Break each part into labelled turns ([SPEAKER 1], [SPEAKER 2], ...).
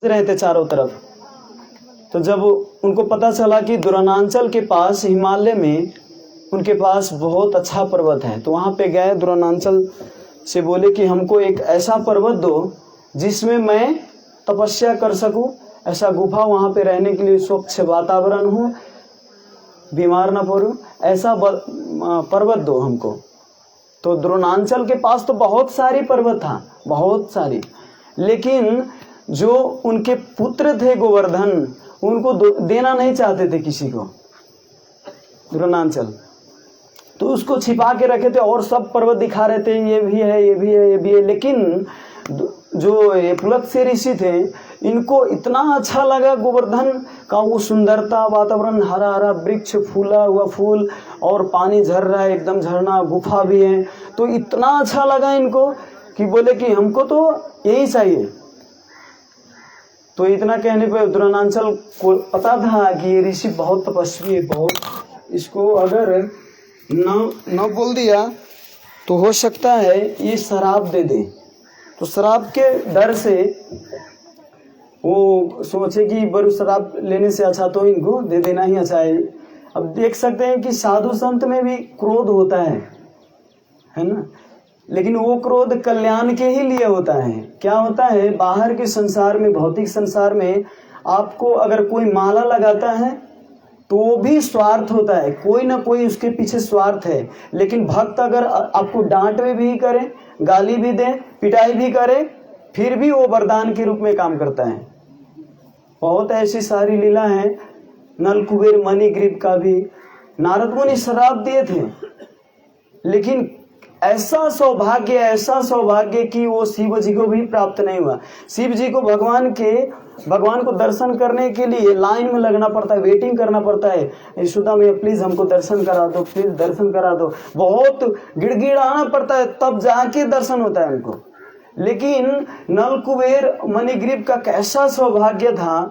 [SPEAKER 1] रहे थे चारों तरफ। तो जब उनको पता चला कि द्रोणांचल के पास हिमालय में उनके पास बहुत अच्छा पर्वत है, तो वहाँ पे गए, द्रोणांचल से बोले कि हमको एक ऐसा पर्वत दो जिसमें मैं तपस्या कर सकूं, ऐसा गुफा वहाँ पे रहने के लिए स्वच्छ वातावरण हो, बीमार ना पड़ूं, ऐसा पर्वत दो हमको। तो द्रोणांचल के पास तो बहुत सारी पर्वत था, बहुत सारी, लेकिन जो उनके पुत्र थे गोवर्धन, उनको देना नहीं चाहते थे किसी को द्रोणांचल, तो उसको छिपा के रखे थे और सब पर्वत दिखा रहे थे, ये भी है, ये भी है, ये भी है। लेकिन जो ये पुलत्स्य ऋषि थे, इनको इतना अच्छा लगा गोवर्धन का वो सुंदरता, वातावरण, हरा हरा वृक्ष, फूला हुआ फूल और पानी झर रहा है, एकदम झरना, गुफा भी है, तो इतना अच्छा लगा इनको कि बोले कि हमको तो यही चाहिए। तो इतना कहने पे द्रोणांचल को पता था कि ये ऋषि बहुत तपस्वी है, बहुत, इसको अगर न बोल दिया तो हो सकता है ये शराब दे दे। तो शराब के डर से वो सोचे कि बरु शराब लेने से अच्छा तो इनको दे देना ही अच्छा है। अब देख सकते हैं कि साधु संत में भी क्रोध होता है ना, लेकिन वो क्रोध कल्याण के ही लिए होता है। क्या होता है, बाहर के संसार में, भौतिक संसार में आपको अगर कोई माला लगाता है तो वो भी स्वार्थ होता है, कोई ना कोई उसके पीछे स्वार्थ है। लेकिन भक्त अगर आपको डांट भी करे, गाली भी दे, पिटाई भी करे, फिर भी वो वरदान के रूप में काम करता है। बहुत ऐसी सारी लीला है। नल कुबेर मणिग्रीव का भी नारद मुनि श्राप दिए थे, लेकिन ऐसा सौभाग्य कि वो शिव जी को भी प्राप्त नहीं हुआ। शिव जी को भगवान को दर्शन करने के लिए लाइन में लगना पड़ता है, वेटिंग करना पड़ता है। यशोदा मैया प्लीज हमको दर्शन करा दो, प्लीज दर्शन करा दो, बहुत गिड़गिड़ाना पड़ता है, तब जाके दर्शन होता है उनको। लेकिन नल कुबेर मणिग्रीव का कैसा सौभाग्य था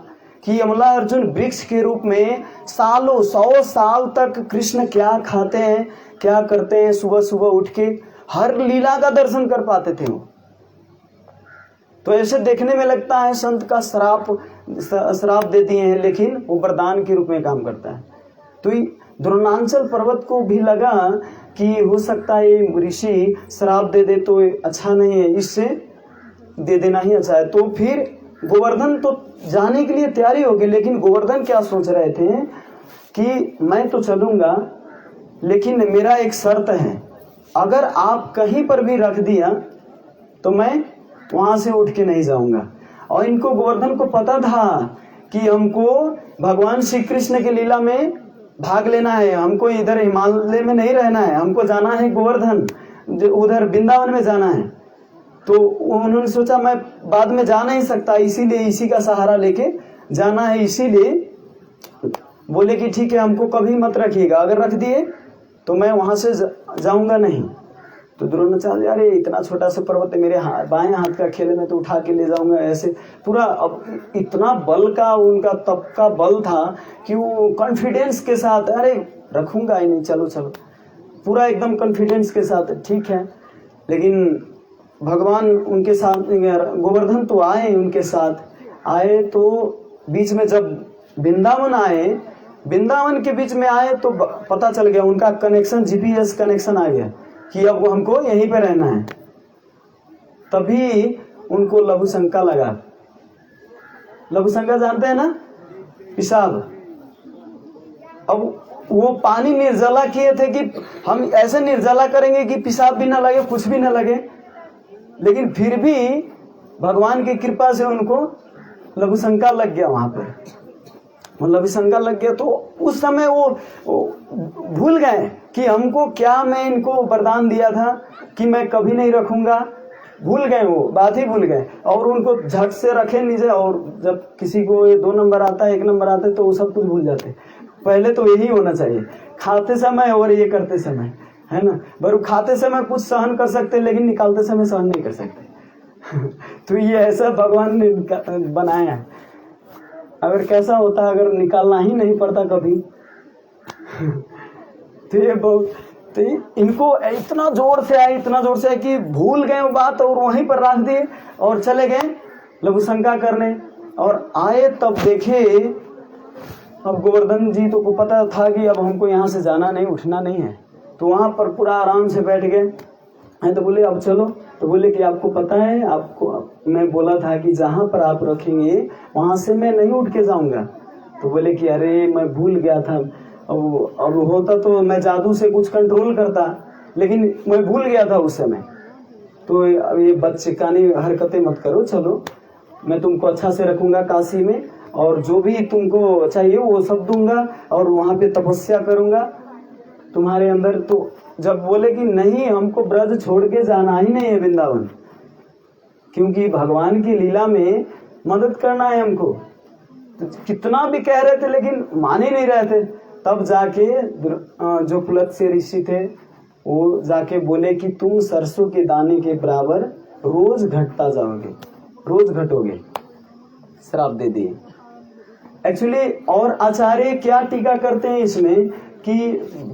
[SPEAKER 1] कि यमला अर्जुन वृक्ष के रूप में सालों 100 साल तक कृष्ण क्या खाते हैं, क्या करते हैं, सुबह सुबह उठ के हर लीला का दर्शन कर पाते थे वो। तो ऐसे देखने में लगता है संत का श्राप दे दिए हैं, लेकिन वो वरदान के रूप में काम करता है। तो द्रोणांचल पर्वत को भी लगा कि हो सकता है ये ऋषि श्राप दे दे तो अच्छा नहीं है, इससे दे देना ही अच्छा है। तो फिर गोवर्धन तो जाने के लिए तैयारी हो गई, लेकिन गोवर्धन क्या सोच रहे थे कि मैं तो चलूंगा, लेकिन मेरा एक शर्त है, अगर आप कहीं पर भी रख दिया तो मैं वहां से उठ के नहीं जाऊंगा। और इनको, गोवर्धन को पता था कि हमको भगवान श्री कृष्ण की लीला में भाग लेना है, हमको इधर हिमालय में नहीं रहना है, हमको जाना है गोवर्धन, उधर वृंदावन में जाना है। तो उन्होंने सोचा मैं बाद में जा नहीं सकता, इसीलिए इसी का सहारा लेके जाना है, इसीलिए बोले कि ठीक है हमको कभी मत रखिएगा, अगर रख दिए तो मैं वहां से जाऊंगा नहीं। तो द्रोणाचार्य, अरे इतना छोटा सा पर्वत है, मेरे बाएं हाथ का खेल में तो उठा के ले जाऊंगा ऐसे पूरा। अब इतना बल का, उनका तप का बल था कि वो कॉन्फिडेंस के साथ, अरे रखूंगा ही नहीं, चलो चलो, पूरा एकदम कॉन्फिडेंस के साथ, ठीक है। लेकिन भगवान उनके साथ, गोवर्धन तो आए, उनके साथ आए, तो बीच में जब वृंदावन के बीच में आए तो पता चल गया, उनका कनेक्शन, जीपीएस कनेक्शन आ गया कि अब वो हमको यहीं पे रहना है। तभी उनको लघुशंका लगा। लघुशंका जानते हैं ना, पेशाब। अब वो पानी निर्जला किए थे कि हम ऐसे निर्जला करेंगे कि पेशाब भी ना लगे, कुछ भी ना लगे, लेकिन फिर भी भगवान की कृपा से उनको लघुशंका लग गया। वहां पर लघुशंका लग गया, तो उस समय वो भूल गए कि हमको क्या, मैं इनको वरदान दिया था कि मैं कभी नहीं रखूंगा, भूल गए, वो बात ही भूल गए। और उनको झट से रखे नीचे, और जब किसी को 2 नंबर आता है, 1 नंबर आता है, तो वो सब कुछ भूल जाते। पहले तो यही होना चाहिए, खाते समय और ये करते समय, है ना। बरु खाते समय कुछ सहन कर सकते, लेकिन निकालते समय सहन नहीं कर सकते। तो ये ऐसा भगवान ने बनाया है। अगर कैसा होता, अगर निकालना ही नहीं पड़ता कभी, तो ये बहुत, तो इनको इतना जोर से आए कि भूल गए वो बात, और वहीं पर रख दिए और चले गए लघुशंका करने। और आए तब देखे, अब गोवर्धन जी तो को पता था कि अब हमको यहाँ से जाना नहीं, उठना नहीं है, तो वहाँ पर पूरा आराम से बैठ गए हैं। तो बोले अब चलो, तो बोले कि आपको पता है, आपको मैं बोला था कि जहाँ पर आप रखेंगे वहाँ से मैं नहीं उठ के जाऊँगा। तो बोले कि अरे मैं भूल गया था, अब होता तो मैं जादू से कुछ कंट्रोल करता, लेकिन मैं भूल गया था उस समय। तो अब ये बदचिकानी हरकतें मत करो, चलो मैं तुमको अच्छा से रखूंगा काशी में, और जो भी तुमको चाहिए वो सब दूंगा, और वहाँ पे तपस्या करूंगा तुम्हारे अंदर। तो जब बोले कि नहीं, हमको ब्रज छोड़ के जाना ही नहीं है वृंदावन, क्योंकि भगवान की लीला में मदद करना है हमको, तो कितना भी कह रहे थे लेकिन मान ही नहीं रहे थे। तब जाके जो पुलत्स्य ऋषि थे वो जाके बोले कि तुम सरसों के दाने के बराबर रोज घटता जाओगे, रोज घटोगे, श्राप दे दिए। एक्चुअली और आचार्य क्या टीका करते हैं इसमें कि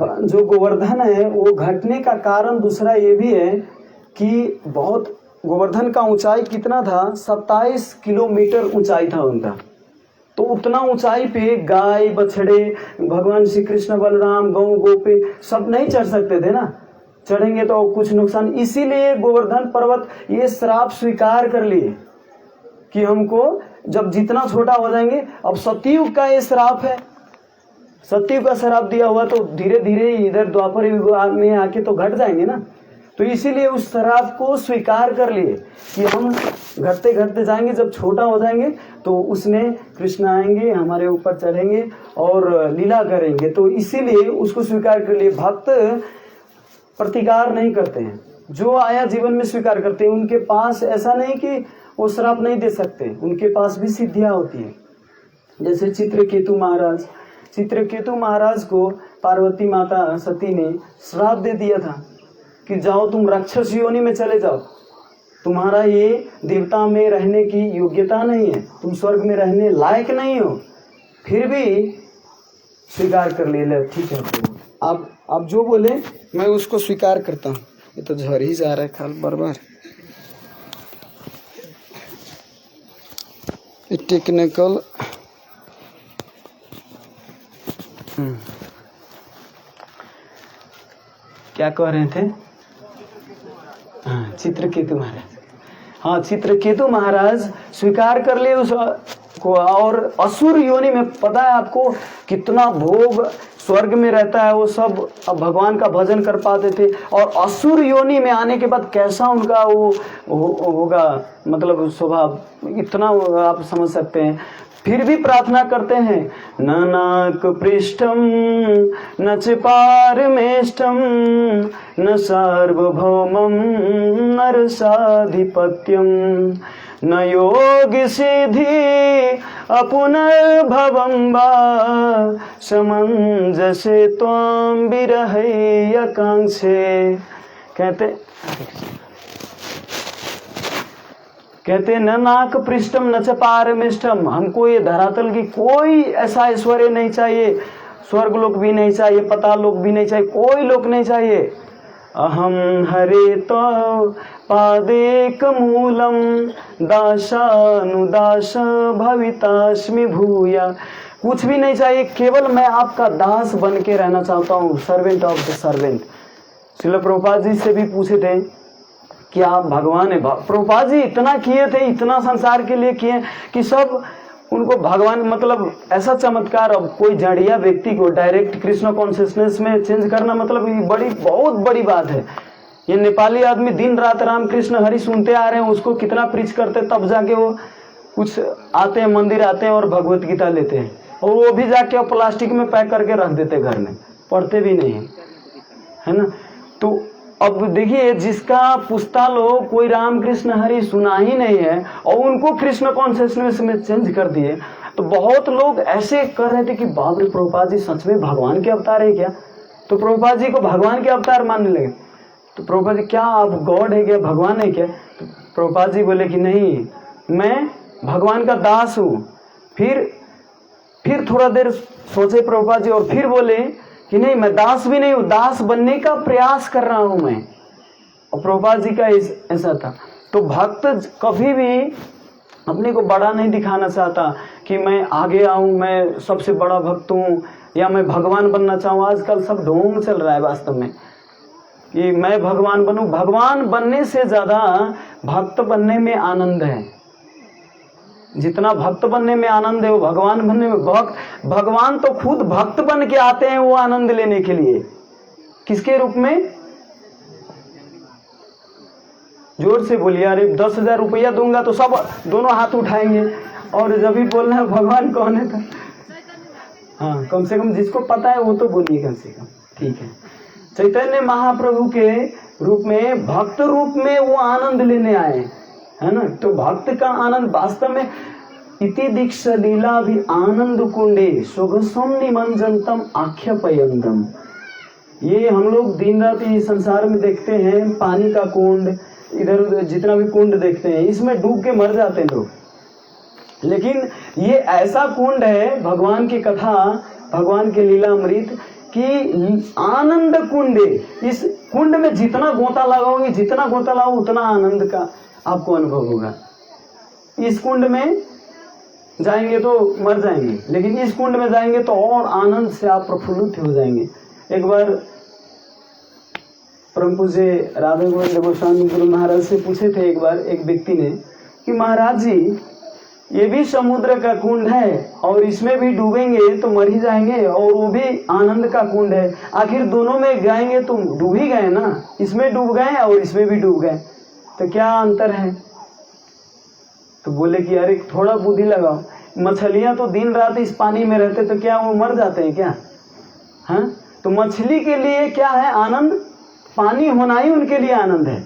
[SPEAKER 1] जो गोवर्धन है वो घटने का कारण दूसरा ये भी है कि बहुत गोवर्धन का ऊंचाई कितना था, 27 किलोमीटर ऊंचाई था उनका। तो उतना ऊंचाई पे गाय बछड़े, भगवान श्री कृष्ण बलराम, गौ गोपी सब नहीं चढ़ सकते थे ना, चढ़ेंगे तो कुछ नुकसान। इसीलिए गोवर्धन पर्वत ये श्राप स्वीकार कर लिए कि हमको जब जितना छोटा हो जाएंगे, अब सतयुग का ये श्राप है, सतयुग का श्राप दिया हुआ, तो धीरे धीरे इधर द्वापर युग में आके तो घट जाएंगे ना। तो इसीलिए उस श्राप को स्वीकार कर लिए कि हम घटते घटते जाएंगे, जब छोटा हो जाएंगे तो उसमें कृष्ण आएंगे, हमारे ऊपर चढ़ेंगे और लीला करेंगे। तो इसीलिए उसको स्वीकार कर लिए। भक्त प्रतिकार नहीं करते हैं, जो आया जीवन में स्वीकार करते हैं। उनके पास ऐसा नहीं कि वो श्राप नहीं दे सकते, उनके पास भी सिद्धियां होती है। जैसे चित्रकेतु महाराज, चित्रकेतु महाराज को पार्वती माता सती ने श्राप दे दिया था कि जाओ तुम राक्षस योनि में चले जाओ, तुम्हारा ये देवता में रहने की योग्यता नहीं है, तुम स्वर्ग में रहने लायक नहीं हो। फिर भी स्वीकार कर ले, ठीक है तो आप जो बोले मैं उसको स्वीकार करता हूँ। ये तो झड़ ही जा रहा है खाल बार। टेक्निकल क्या कह रहे थे? हाँ, चित्रकेतु महाराज, हाँ चित्रकेतु महाराज स्वीकार कर लिए उस को। और असुर योनि में पता है आपको कितना भोग स्वर्ग में रहता है, वो सब अब भगवान का भजन कर पाते थे। और असुर योनि में आने के बाद कैसा उनका वो होगा, मतलब स्वभाव, इतना आप समझ सकते हैं। फिर भी प्रार्थना करते हैं, न नाक पृष्ठम न च पारमेष्ठम न सार्वभौमम नरसाधिपत्यम न योग सिद्धि अपुनर्भवं वा समंजसे त्वां विरहैयकांक्षे। कहते न नाक पृष्ठम न च पारमेष्ठम, हमको ये धरातल की कोई ऐसा ऐश्वर्य नहीं चाहिए, स्वर्ग लोक भी नहीं चाहिए, पाताल लोक भी नहीं चाहिए, कोई लोक नहीं चाहिए। अहम हरे तो पादेक मूलम दासानुदास भवितास्मि भूया। कुछ भी नहीं चाहिए, केवल मैं आपका दास बन के रहना चाहता हूँ, servant of the servant. Srila Prabhupada ji से भी पूछे थे कि आप भगवान है। प्रभुपाद जी इतना किए थे, इतना संसार के लिए किए कि सब उनको भगवान, मतलब ऐसा चमत्कार। अब कोई जड़िया व्यक्ति को डायरेक्ट कृष्ण कॉन्शियसनेस में चेंज करना मतलब बड़ी बहुत बड़ी बात है। ये नेपाली आदमी दिन रात राम कृष्ण हरि सुनते आ रहे हैं, उसको कितना प्रीच करते, तब जाके वो कुछ आते हैं, मंदिर आते हैं और भगवत गीता लेते हैं, और वो भी जाके प्लास्टिक में पैक करके रख देते घर में, पढ़ते भी नहीं है ना। तो अब देखिए, जिसका पुस्तालो कोई राम कृष्ण हरि सुना ही नहीं है और उनको कृष्ण कॉन्शियसनेस में चेंज कर दिए, तो बहुत लोग ऐसे कर रहे थे कि बाप रे प्रभुपाद जी सच में भगवान के अवतार है क्या। तो प्रभुपाद जी को भगवान के अवतार मानने लगे। तो प्रभुपाद जी, क्या आप गॉड है क्या, भगवान है क्या? तो प्रभुपाद जी बोले कि नहीं, मैं भगवान का दास हूँ। फिर थोड़ा देर सोचे प्रभुपाद जी और फिर बोले कि नहीं, मैं दास भी नहीं हूँ, दास बनने का प्रयास कर रहा हूं मैं। और प्रभुपाद जी का ऐसा था। तो भक्त कभी भी अपने को बड़ा नहीं दिखाना चाहता कि मैं आगे आऊं, मैं सबसे बड़ा भक्त हूँ, या मैं भगवान बनना चाहूँ। आजकल सब ढोंग चल रहा है वास्तव में कि मैं भगवान बनूं। भगवान बनने से ज्यादा भक्त बनने में आनंद है। जितना भक्त बनने में आनंद है वो भगवान बनने में, भगवान तो खुद भक्त बन के आते हैं वो आनंद लेने के लिए। किसके रूप में? जोर से बोलिए। अरे 10,000 रुपया दूंगा तो सब दोनों हाथ उठाएंगे, और जब भी बोलना है भगवान कौन है तो हाँ, कम से कम जिसको पता है वो तो बोलिए कम से कम, ठीक है। चैतन्य महाप्रभु के रूप में, भक्त रूप में वो आनंद लेने आए, है ना। तो भक्त का आनंद वास्तव में इति दीक्ष लीला भी आनंद कुंडे सुगसम निमंजनतम आख्यापयंतम। ये हम लोग दिन रात इस संसार में देखते हैं, पानी का कुंड, इधर उधर जितना भी कुंड देखते हैं, इसमें डूब के मर जाते हैं लोग। लेकिन ये ऐसा कुंड है, भगवान की कथा, भगवान के लीलामृत कि आनंद कुंड है। इस कुंड में जितना गोता लगाओगे, जितना गोता लगाओ उतना आनंद का आपको अनुभव होगा। इस कुंड में जाएंगे तो मर जाएंगे, लेकिन इस कुंड में जाएंगे तो और आनंद से आप प्रफुल्लित हो जाएंगे। एक बार परम पूज्य राधा गोविंद गोस्वामी गुरु महाराज से पूछे थे एक बार एक व्यक्ति ने कि महाराज जी, ये भी समुद्र का कुंड है और इसमें भी डूबेंगे तो मर ही जाएंगे, और वो भी आनंद का कुंड है, आखिर दोनों में जाएंगे तो डूब ही गए ना, इसमें डूब गए और इसमें भी डूब गए, तो क्या अंतर है? तो बोले कि अरे थोड़ा बुद्धि लगाओ, मछलियां तो दिन रात इस पानी में रहते तो क्या वो मर जाते हैं क्या? हाँ, तो मछली के लिए क्या है आनंद? पानी होना ही उनके लिए आनंद है।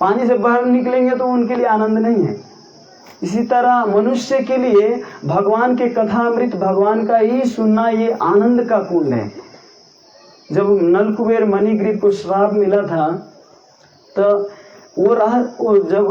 [SPEAKER 1] पानी से बाहर निकलेंगे तो उनके लिए आनंद नहीं है। इसी तरह मनुष्य के लिए भगवान के कथामृत, भगवान का ही सुनना, ये आनंद का कुंड है। जब नलकुबेर मणिग्रीव को श्राप मिला था तो वो जब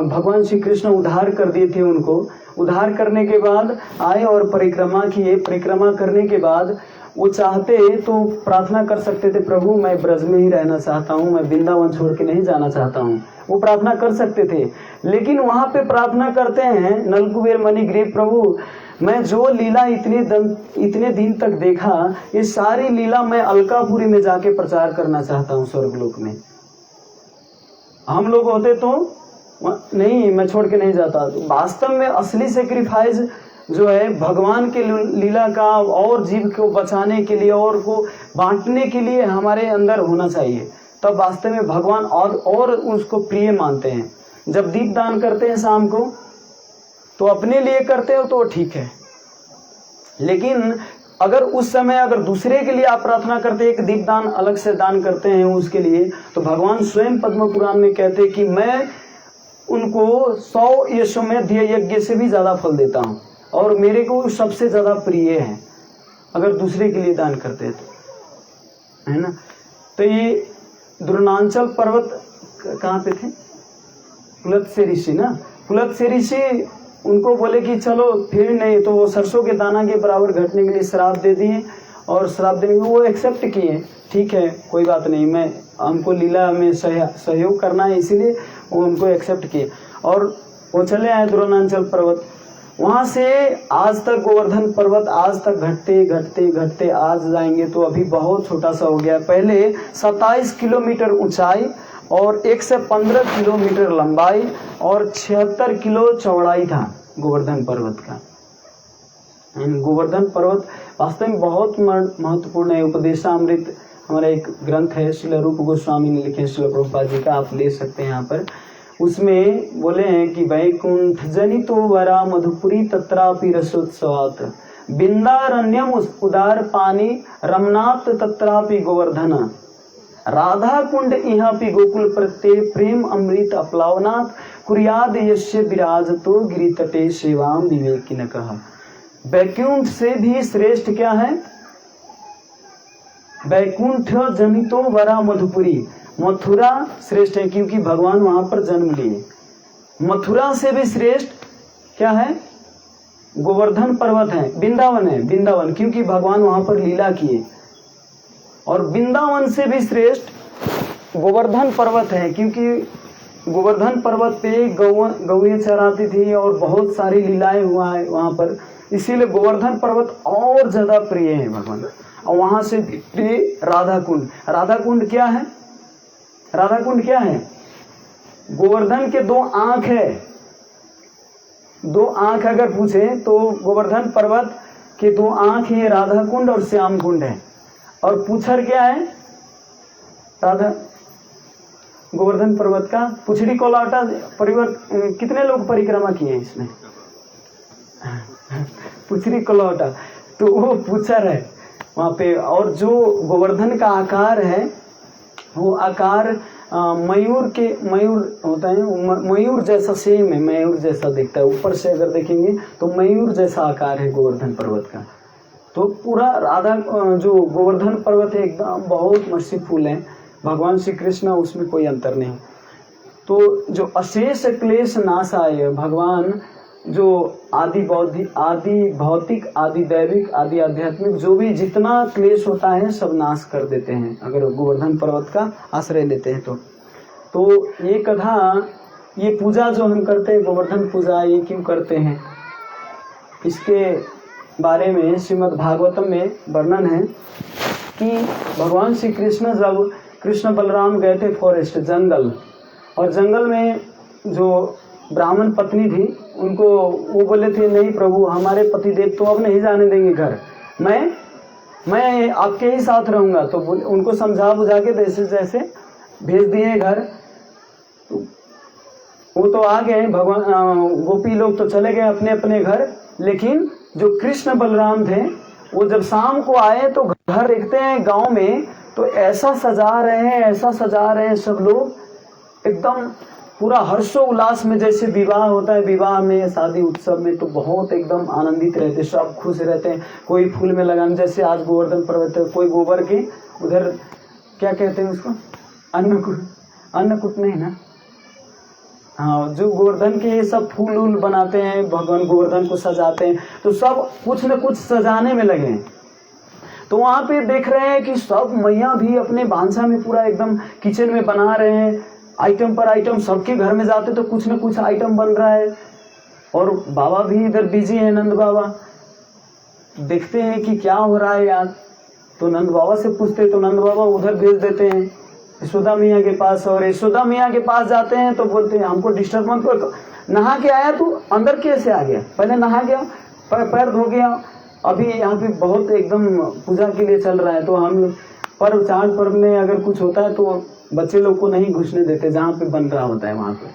[SPEAKER 1] भगवान श्री कृष्ण उद्धार कर दिए थे उनको, उद्धार करने के बाद आए और परिक्रमा किए। परिक्रमा करने के बाद वो चाहते तो प्रार्थना कर सकते थे, प्रभु मैं ब्रज में ही रहना चाहता हूँ, मैं वृंदावन छोड़ के नहीं जाना चाहता हूँ, वो प्रार्थना कर सकते थे। लेकिन वहां पे प्रार्थना करते हैं नलकुबेर मणिग्रीव, प्रभु मैं जो लीला इतने दिन तक देखा, ये सारी लीला मैं अलकापुरी में जाके प्रचार करना चाहता हूँ स्वर्गलोक में। हम लोग होते तो नहीं, मैं छोड़ के नहीं जाता। वास्तव में असली सेक्रीफाइस जो है भगवान के लीला का और जीव को बचाने के लिए और को बांटने के लिए हमारे अंदर होना चाहिए, तब वास्तव में भगवान और उसको प्रिय मानते हैं। जब दीप दान करते हैं शाम को तो अपने लिए करते हो तो ठीक है, लेकिन अगर उस समय अगर दूसरे के लिए आप प्रार्थना करते, एक दीप दान अलग से दान करते हैं उसके लिए, तो भगवान स्वयं पद्म पुराण में कहते हैं कि मैं उनको 100 यशोमेध यज्ञ से भी ज्यादा फल देता हूँ और मेरे को सबसे ज्यादा प्रिय है अगर दूसरे के लिए दान करते तो, है ना। तो ये द्रोणांचल पर्वत कहाँ पे थे? पुलत्स्य ऋषि ना, पुलत्स्य ऋषि उनको बोले कि चलो फिर नहीं, तो वो सरसों के दाना के बराबर घटने के लिए श्राप दे दिए, और श्राप देने के वो एक्सेप्ट किए, ठीक है कोई बात नहीं, मैं हमको लीला में सहयोग करना है, इसीलिए वो उनको एक्सेप्ट किए और वो चले आए द्रोणांचल पर्वत। वहां से आज तक गोवर्धन पर्वत आज तक घटते घटते घटते आज जाएंगे तो अभी बहुत छोटा सा हो गया। पहले 27 किलोमीटर ऊंचाई और 1 से 15 किलोमीटर लंबाई और 76 किलो चौड़ाई था गोवर्धन पर्वत का। गोवर्धन पर्वत वास्तव में बहुत महत्वपूर्ण है। उपदेशामृत हमारा एक ग्रंथ है, श्रील रूप गोस्वामी ने लिखे, श्रील प्रभुपाद जी का, आप ले सकते हैं यहाँ पर। उसमें बोले हैं कि वैकुंठ जनितो वरा मधुपुरी तत्रापि रसोत्सवात बिंदारण्यम उदार पानी रमनाथ तत्रापि गोवर्धन राधा कुंड इहापि गोकुल प्रत्यय प्रेम अमृत अपलावनाथ कुरियाद यस्य विराजतो गिरितटे सेवाम विवेकिन कहा। वैकुंठ से भी श्रेष्ठ क्या है? वैकुंठ जनितो वरा मधुपुरी, मथुरा श्रेष्ठ है क्योंकि भगवान वहां पर जन्म लिए। मथुरा से भी श्रेष्ठ क्या है? गोवर्धन पर्वत है, वृंदावन है, वृंदावन क्योंकि भगवान वहां पर लीला किए। और वृंदावन से भी श्रेष्ठ गोवर्धन पर्वत है क्योंकि गोवर्धन पर्वत पे गौएं चराती थी और बहुत सारी लीलाएं हुआ है वहां पर, इसीलिए गोवर्धन पर्वत और ज्यादा प्रिय है भगवान। और वहां से प्रिय राधा कुंड। राधा कुंड क्या है? राधा कुंड क्या है? गोवर्धन के 2 आंख है। 2 आंख अगर पूछे तो गोवर्धन पर्वत के 2 आंख ही राधा कुंड और श्याम कुंड है। और पुच्छर क्या है? राधा गोवर्धन पर्वत का पुछड़ी को लौटा कितने लोग परिक्रमा किए हैं इसमें? पुछड़ी को लौटा, तो वो पुच्छर है वहां पे। और जो गोवर्धन का आकार है वो आकार मयूर होता है, मयूर जैसा सेम है, मयूर जैसा दिखता है। ऊपर से अगर देखेंगे तो मयूर जैसा आकार है गोवर्धन पर्वत का। तो पूरा राधा जो गोवर्धन पर्वत है एकदम बहुत मर्सीफुल है। भगवान श्री कृष्ण, उसमें कोई अंतर नहीं। तो जो अशेष क्लेश नाशाय, भगवान जो आदि भौतिक, आदि दैविक, आदि आध्यात्मिक जो भी जितना क्लेश होता है सब नाश कर देते हैं अगर गोवर्धन पर्वत का आश्रय लेते हैं तो ये कथा, ये पूजा जो हम करते हैं गोवर्धन पूजा, ये क्यों करते हैं इसके बारे में श्रीमद् भागवतम में वर्णन है कि भगवान श्री कृष्ण जब कृष्ण बलराम गए थे फॉरेस्ट, जंगल, और जंगल में जो ब्राह्मण पत्नी थी उनको वो बोले थे नहीं प्रभु, हमारे पतिदेव तो अब नहीं जाने देंगे घर, मैं आपके ही साथ रहूंगा। तो उनको समझा बुझा के जैसे जैसे भेज दिए घर। तो वो तो आ गए, भगवान गोपी लोग तो चले गए अपने अपने घर। लेकिन जो कृष्ण बलराम थे वो जब शाम को आए तो घर देखते हैं गांव में तो ऐसा सजा रहे हैं सब लोग एकदम पूरा हर्षोल्लास में, जैसे विवाह होता है, विवाह में, शादी उत्सव में तो बहुत एकदम आनंदित रहते, सब खुश रहते हैं। कोई फूल में लगाने, जैसे आज गोवर्धन पर्वत है, कोई गोबर के उधर क्या कहते हैं उसको, अन्नकूट नहीं ना, हाँ, जो गोवर्धन के ये सब फूल उल बनाते हैं, भगवान गोवर्धन को सजाते हैं, तो सब कुछ न कुछ सजाने में लगे हैं। तो वहां पे देख रहे हैं कि सब मैया भी अपने भांसा में पूरा एकदम किचन में बना रहे हैं, आइटम पर आइटम, सबके घर में जाते तो कुछ न कुछ आइटम बन रहा है। और बाबा भी इधर बिजी है, नंद बाबा देखते हैं कि क्या हो रहा है यार। तो नंद बाबा से पूछते तो नंद बाबा उधर भेज देते हैं यशोदा मियाँ के पास, और यशोदा मियाँ के पास जाते हैं तो बोलते हैं हमको डिस्टर्ब मत करो, नहा के आया तू अंदर कैसे आ गया, पहले नहा गया, पैर धो गया, अभी यहाँ पे बहुत एकदम पूजा के लिए चल रहा है। तो हम पर्व चांद पर्व में अगर कुछ होता है तो बच्चे लोग को नहीं घुसने देते जहाँ पे बन रहा होता है वहां पे।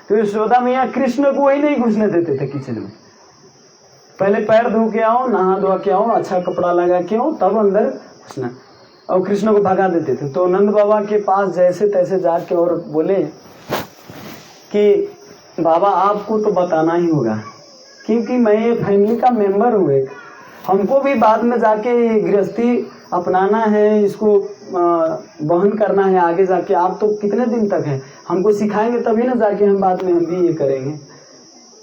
[SPEAKER 1] तो यशोदा मैया कृष्ण को ही नहीं घुसने देते थे किचन में, पहले पैर धो के आओ, नहा धोआ के आओ, अच्छा कपड़ा लगा के आओ, तब अंदर घुसना, और कृष्ण को भगा देते थे। तो नंद बाबा के पास जैसे तैसे जाके और बोले कि बाबा आपको तो बताना ही होगा क्योंकि मैं ये फैमिली का मेंबर हूँ एक, हमको भी बाद में जाके गृहस्थी अपनाना है, इसको वहन करना है आगे जाके। आप तो कितने दिन तक है, हमको सिखाएंगे तभी ना जाके हम बाद में हम भी ये करेंगे।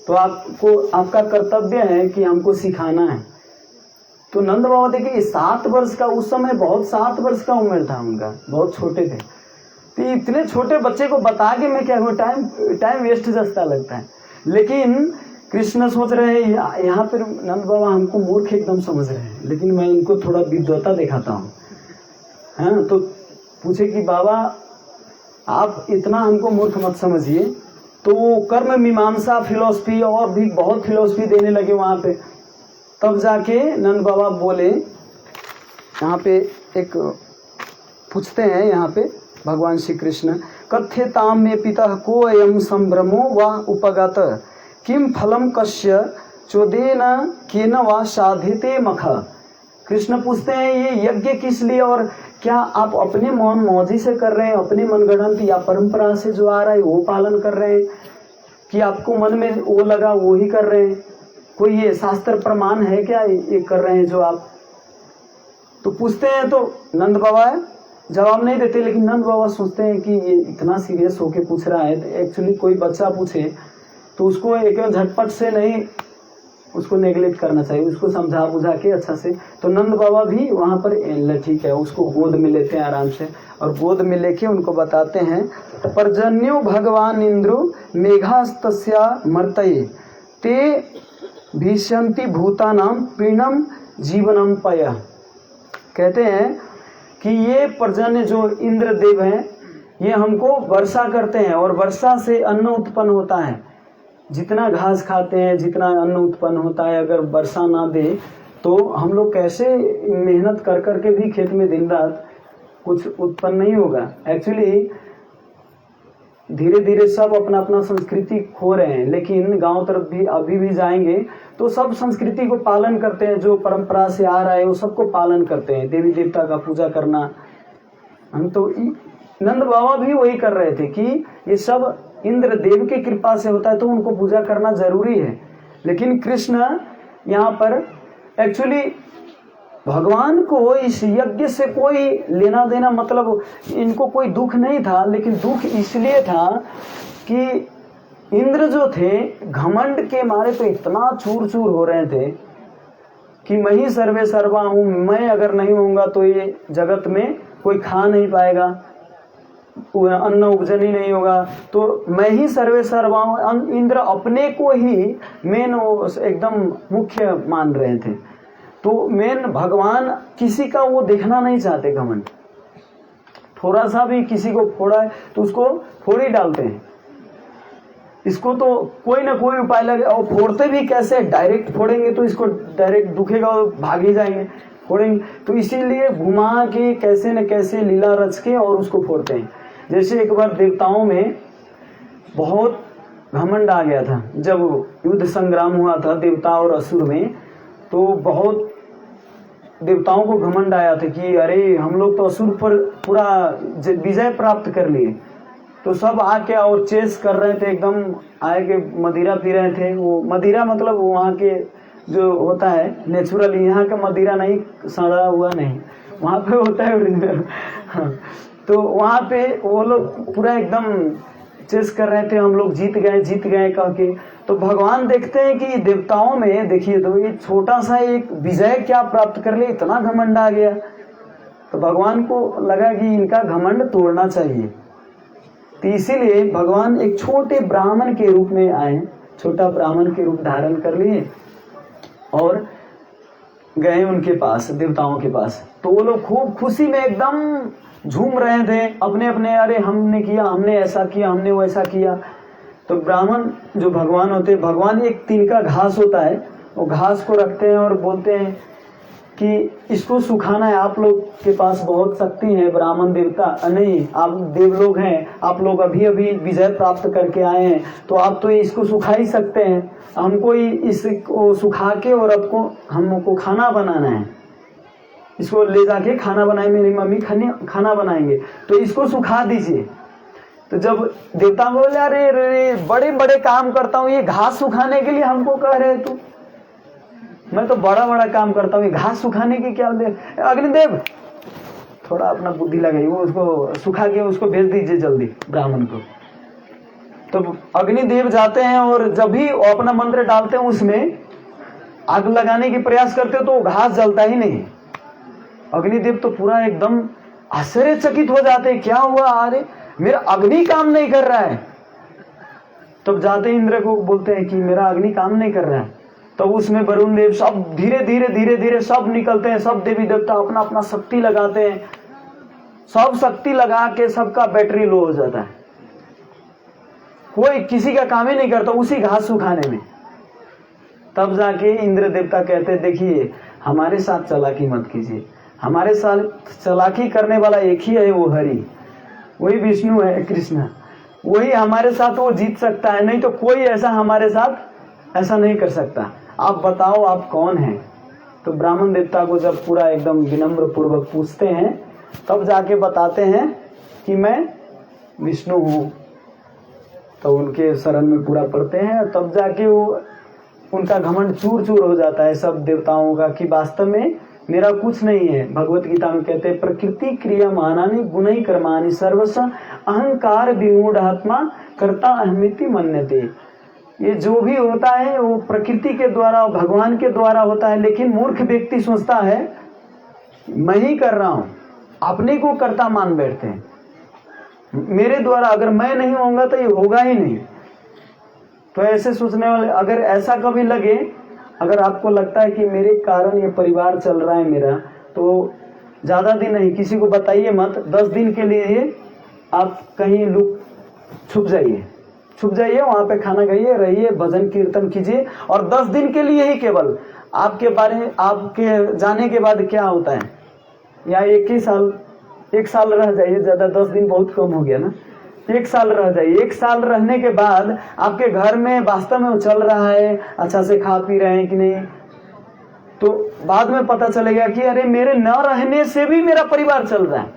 [SPEAKER 1] तो आपको आपका कर्तव्य है कि हमको सिखाना है। तो नंद बाबा देखिए 7 वर्ष का, उस समय बहुत 7 वर्ष का उम्र था उनका, बहुत छोटे थे। तो इतने छोटे बच्चे को बता के मैं क्या, टाइम वेस्ट जैसा लगता है। लेकिन कृष्ण सोच रहे हैं यहाँ पर नंद बाबा हमको मूर्ख एकदम समझ रहे हैं, लेकिन मैं इनको थोड़ा विद्वता दिखाता हूँ। हाँ, तो पूछे कि बाबा आप इतना हमको मूर्ख मत समझिए। तो वो कर्म मीमांसा फिलॉसफी और भी बहुत फिलॉसफी देने लगे वहाँ पे। तब जाके नंद बाबा बोले, यहाँ पे एक पूछते हैं यहाँ पे भगवान श्री कृष्ण, कथ्यताम में पिता को अयम संभ्रमो व उपगत किम फलम कस्य चोदेन केन वा साधिते मख। कृष्ण पूछते हैं ये यज्ञ किस लिए, और क्या आप अपने मन मौजी से कर रहे हैं, अपने मनगढ़ंत या परंपरा से जो आ रहा है वो पालन कर रहे हैं, कि आपको मन में वो लगा वो ही कर रहे हैं, कोई ये शास्त्र प्रमाण है क्या ये कर रहे हैं जो आप। तो पूछते हैं तो नंद बाबा जवाब नहीं देते, लेकिन नंद बाबा सोचते हैं कि ये इतना सीरियस होके पूछ रहा है। तो एक्चुअली कोई बच्चा पूछे तो उसको एक झटपट से नहीं उसको नेगलेक्ट करना चाहिए, उसको समझा बुझा के अच्छा से। तो नंद बाबा भी वहाँ पर ठीक है, उसको गोद में लेते हैं आराम से, और गोद में लेके उनको बताते हैं, पर्जन्यो भगवान इंद्रो मेघास्तस्या मर्तये ते भीष्यन्ति भूतानाम पीणम जीवनम पय। कहते हैं कि ये पर्जन्य जो इंद्र देव हैं, ये हमको वर्षा करते हैं, और वर्षा से अन्न उत्पन्न होता है। जितना घास खाते हैं, जितना अन्न उत्पन्न होता है, अगर वर्षा ना दे तो हम लोग कैसे मेहनत कर करके भी खेत में दिन रात कुछ उत्पन्न नहीं होगा। एक्चुअली धीरे धीरे सब अपना अपना संस्कृति खो रहे हैं, लेकिन गांव तरफ भी अभी भी जाएंगे तो सब संस्कृति को पालन करते हैं, जो परंपरा से आ रहा है वो सबको पालन करते हैं, देवी देवता का पूजा करना। हम तो नंद बाबा भी वही कर रहे थे कि ये सब इंद्र देव की कृपा से होता है, तो उनको पूजा करना जरूरी है। लेकिन कृष्ण यहाँ पर एक्चुअली भगवान को इस यज्ञ से कोई लेना देना, मतलब इनको कोई दुख नहीं था, लेकिन दुख इसलिए था कि इंद्र जो थे घमंड के मारे तो इतना चूर चूर हो रहे थे कि मैं ही सर्वे सर्वा हूँ, मैं अगर नहीं होऊंगा तो ये जगत में कोई खा नहीं पाएगा, अन्न उपजन ही नहीं होगा, तो मैं ही सर्वे सर्वा हूँ। इंद्र अपने को ही मेन एकदम मुख्य मान रहे थे। तो मेन भगवान किसी का वो देखना नहीं चाहते घमंड। थोड़ा सा भी किसी को फोड़ा है तो उसको फोड़ ही डालते हैं। इसको तो कोई ना कोई उपाय लगे, और फोड़ते भी कैसे, डायरेक्ट फोड़ेंगे तो इसको डायरेक्ट दुखेगा और भाग ही जाएंगे, फोड़ेंगे तो इसीलिए घुमा के कैसे न कैसे लीला रच के और उसको फोड़ते हैं। जैसे एक बार देवताओं में बहुत घमंड आ गया था, जब युद्ध संग्राम हुआ था देवता और असुर में, तो बहुत देवताओं को घमंड आया था कि अरे हम लोग तो असुर पर पूरा विजय प्राप्त कर लिए। तो सब आके और चेस कर रहे थे, एकदम आए के मदिरा पी रहे थे। वो मदिरा मतलब वहाँ के जो होता है नेचुरली, यहाँ का मदिरा नहीं, सड़ा हुआ नहीं, वहाँ पे होता है ओरिजिनल। हाँ, तो वहाँ पे वो लोग पूरा एकदम चेस कर रहे थे, हम लोग जीत गए कह के। तो भगवान देखते हैं कि देवताओं में देखिए तो ये छोटा सा एक विजय क्या प्राप्त कर ले, इतना घमंड आ गया। तो भगवान को लगा कि इनका घमंड तोड़ना चाहिए, तो इसीलिए भगवान एक छोटे ब्राह्मण के रूप में आए, छोटा ब्राह्मण के रूप धारण कर लिए और गए उनके पास, देवताओं के पास। तो वो लोग खूब खुशी में एकदम झूम रहे थे अपने अपने, अरे हमने किया, हमने ऐसा किया, हमने वैसा किया। तो ब्राह्मण जो भगवान होते हैं, भगवान एक तिनका घास होता है, वो घास को रखते हैं और बोलते हैं कि इसको सुखाना है, आप लोग के पास बहुत शक्ति है, ब्राह्मण देवता नहीं, आप देव लोग हैं, आप लोग अभी अभी विजय प्राप्त करके आए हैं, तो आप तो इसको सुखा ही सकते हैं, हमको इसको सुखा के और आपको हमको खाना बनाना है, इसको ले जाके खाना बनाए, मेरी मम्मी खाना बनाएंगे, तो इसको सुखा दीजिए। तो जब देवता बोले अरे बड़े बड़े काम करता हूँ, ये घास सुखाने के लिए हमको कह रहे तू, मैं तो बड़ा बड़ा काम करता हूँ, घास सुखाने की क्या? अग्निदेव थोड़ा अपना बुद्धि लगाइए, वो उसको सुखा के उसको भेज दीजिए जल्दी ब्राह्मण को। तो अग्निदेव जाते हैं और जब भी अपना मंत्र डालते हैं उसमें आग लगाने की प्रयास करते हो तो घास जलता ही नहीं। अग्निदेव तो पूरा एकदम आश्चर्यचकित हो जाते हैं, क्या हुआ, अरे मेरा अग्नि काम नहीं कर रहा है। तब जाते इंद्र को बोलते हैं कि मेरा अग्नि काम नहीं कर रहा है। तो उसमें वरुण देव सब धीरे धीरे सब निकलते हैं, सब देवी देवता अपना अपना शक्ति लगाते हैं, सब शक्ति लगा के सबका बैटरी लो हो जाता है, कोई किसी का काम ही नहीं करता उसी घास सुखाने में। तब जाके इंद्र देवता कहते हैं देखिए हमारे साथ चालाकी मत कीजिए, हमारे साथ चालाकी करने वाला एक ही है, वो हरि, वही विष्णु है, कृष्ण, वही हमारे साथ वो जीत सकता है, नहीं तो कोई ऐसा हमारे साथ ऐसा नहीं कर सकता। आप बताओ आप कौन हैं? तो ब्राह्मण देवता को जब पूरा एकदम विनम्र पूर्वक पूछते हैं तब जाके बताते हैं कि मैं विष्णु हूँ। तो उनके शरण में पूरा पड़ते हैं, तब जाके वो उनका घमंड चूर चूर हो जाता है सब देवताओं का कि वास्तव में मेरा कुछ नहीं है। भगवत गीता में कहते हैं प्रकृति क्रिया मानानि गुणै कर्माणि सर्वस्व अहंकार विमूढ़ आत्मा कर्ता अहमिति मन्यते। ये जो भी होता है वो प्रकृति के द्वारा, भगवान के द्वारा होता है। लेकिन मूर्ख व्यक्ति सोचता है मैं ही कर रहा हूं, अपने को कर्ता मान बैठते हैं, मेरे द्वारा, अगर मैं नहीं होऊंगा तो ये होगा ही नहीं। तो ऐसे सोचने वाले, अगर ऐसा कभी लगे, अगर आपको लगता है कि मेरे कारण ये परिवार चल रहा है मेरा, तो ज़्यादा दिन नहीं, किसी को बताइए मत, 10 दिन के लिए आप कहीं लुक छुप जाइए, वहाँ पे खाना खाइए, रहिए, भजन कीर्तन कीजिए, और 10 दिन के लिए ही केवल आपके जाने के बाद क्या होता है, या 1 साल रह जाइए, ज़्यादा 10 दिन बहुत कम हो गया ना, 1 साल रह जाइए। 1 साल रहने के बाद आपके घर में वास्तव में वो चल रहा है, अच्छा से खा पी रहे हैं कि नहीं, तो बाद में पता चलेगा कि अरे मेरे न रहने से भी मेरा परिवार चल रहा है।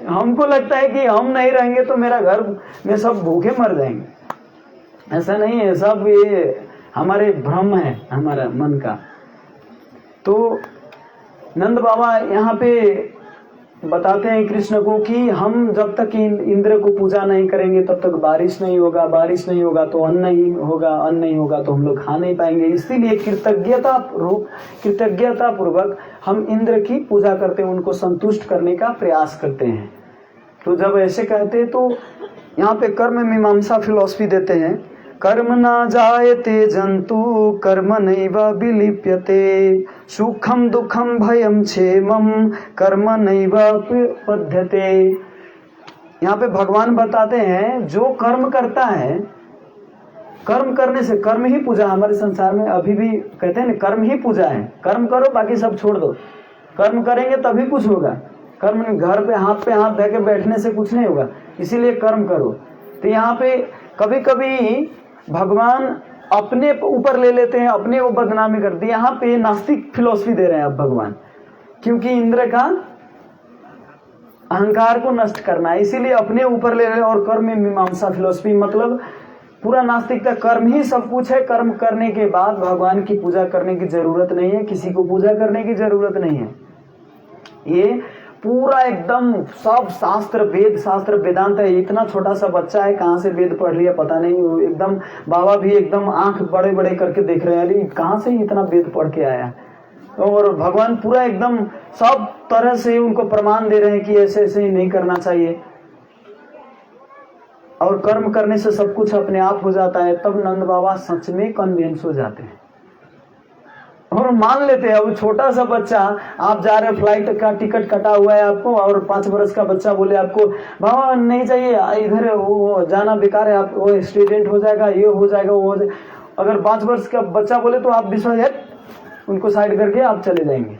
[SPEAKER 1] हमको लगता है कि हम नहीं रहेंगे तो मेरा घर में सब भूखे मर जाएंगे। ऐसा नहीं है, सब ये हमारे भ्रम है हमारा मन का। तो नंद बाबा यहाँ पे बताते हैं कृष्ण को कि हम जब तक इंद्र को पूजा नहीं करेंगे तब तक बारिश नहीं होगा, बारिश नहीं होगा तो अन्न नहीं होगा, अन्न नहीं होगा तो हम लोग खा नहीं पाएंगे। इसीलिए कृतज्ञता पूर्वक हम इंद्र की पूजा करते हैं, उनको संतुष्ट करने का प्रयास करते हैं। तो जब ऐसे कहते हैं तो यहाँ पे कर्म मीमांसा फिलॉसफी देते हैं, कर्म न जायते जंतु कर्म नैव विलिप्यते, सुखम दुखम भयम क्षेमम कर्म नैव पद्यते। यहाँ पे भगवान बताते हैं जो कर्म करता है, कर्म करने से, कर्म ही पूजा हमारे संसार में अभी भी कहते हैं ना, कर्म ही पूजा है। कर्म करो, बाकी सब छोड़ दो। कर्म करेंगे तभी कुछ होगा, कर्म घर पे हाथ धके बैठने से कुछ नहीं होगा, इसीलिए कर्म करो। तो यहाँ पे कभी कभी भगवान अपने ऊपर ले लेते हैं, अपने को बदनामी करते हैं। यहाँ पे नास्तिक फिलॉसफी दे रहे हैं अब भगवान, क्योंकि इंद्र का अहंकार को नष्ट करना है, इसीलिए अपने ऊपर ले रहे हैं। और कर्म में मीमांसा फिलॉसफी मतलब पूरा नास्तिकता, कर्म ही सब कुछ है। कर्म करने के बाद भगवान की पूजा करने की जरूरत नहीं है, किसी को पूजा करने की जरूरत नहीं है। ये पूरा एकदम सब शास्त्र, वेद शास्त्र, वेदांत है। इतना छोटा सा बच्चा है, कहाँ से वेद पढ़ लिया पता नहीं, एकदम बाबा भी एकदम आंख बड़े बड़े करके देख रहे हैं, अरे कहाँ से इतना वेद पढ़ के आया। और भगवान पूरा एकदम सब तरह से उनको प्रमाण दे रहे हैं कि ऐसे ऐसे नहीं करना चाहिए, और कर्म करने से सब कुछ अपने आप हो जाता है। तब नंद बाबा सच में कन्विंस हो जाते हैं और मान लेते हैं। वो छोटा सा बच्चा, आप जा रहे, फ्लाइट का टिकट कटा हुआ है आपको, और 5 वर्ष का बच्चा बोले आपको बाबा नहीं चाहिए, इधर वो जाना बेकार है, आप वो एक्सीडेंट हो जाएगा, ये हो जाएगा, वो हो जाएगा। अगर 5 वर्ष का बच्चा बोले तो आप विश्वास, उनको साइड करके आप चले जाएंगे।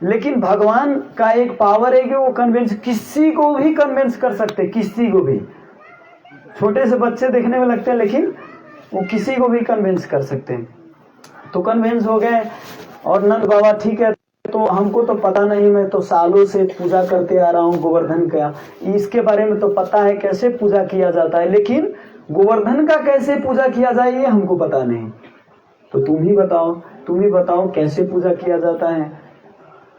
[SPEAKER 1] लेकिन भगवान का एक पावर है कि वो कन्विंस, किसी को भी कन्विंस कर सकते, किसी को भी। छोटे से बच्चे देखने में लगते हैं लेकिन वो किसी को भी कन्विंस कर सकते हैं। तो कन्विंस हो गए। और नंद बाबा ठीक है, तो हमको तो पता नहीं, मैं तो सालों से पूजा करते आ रहा हूँ गोवर्धन का, इसके बारे में तो पता है कैसे पूजा किया जाता है, लेकिन गोवर्धन का कैसे पूजा किया जाए ये हमको पता नहीं। तो तुम ही बताओ कैसे पूजा किया जाता है।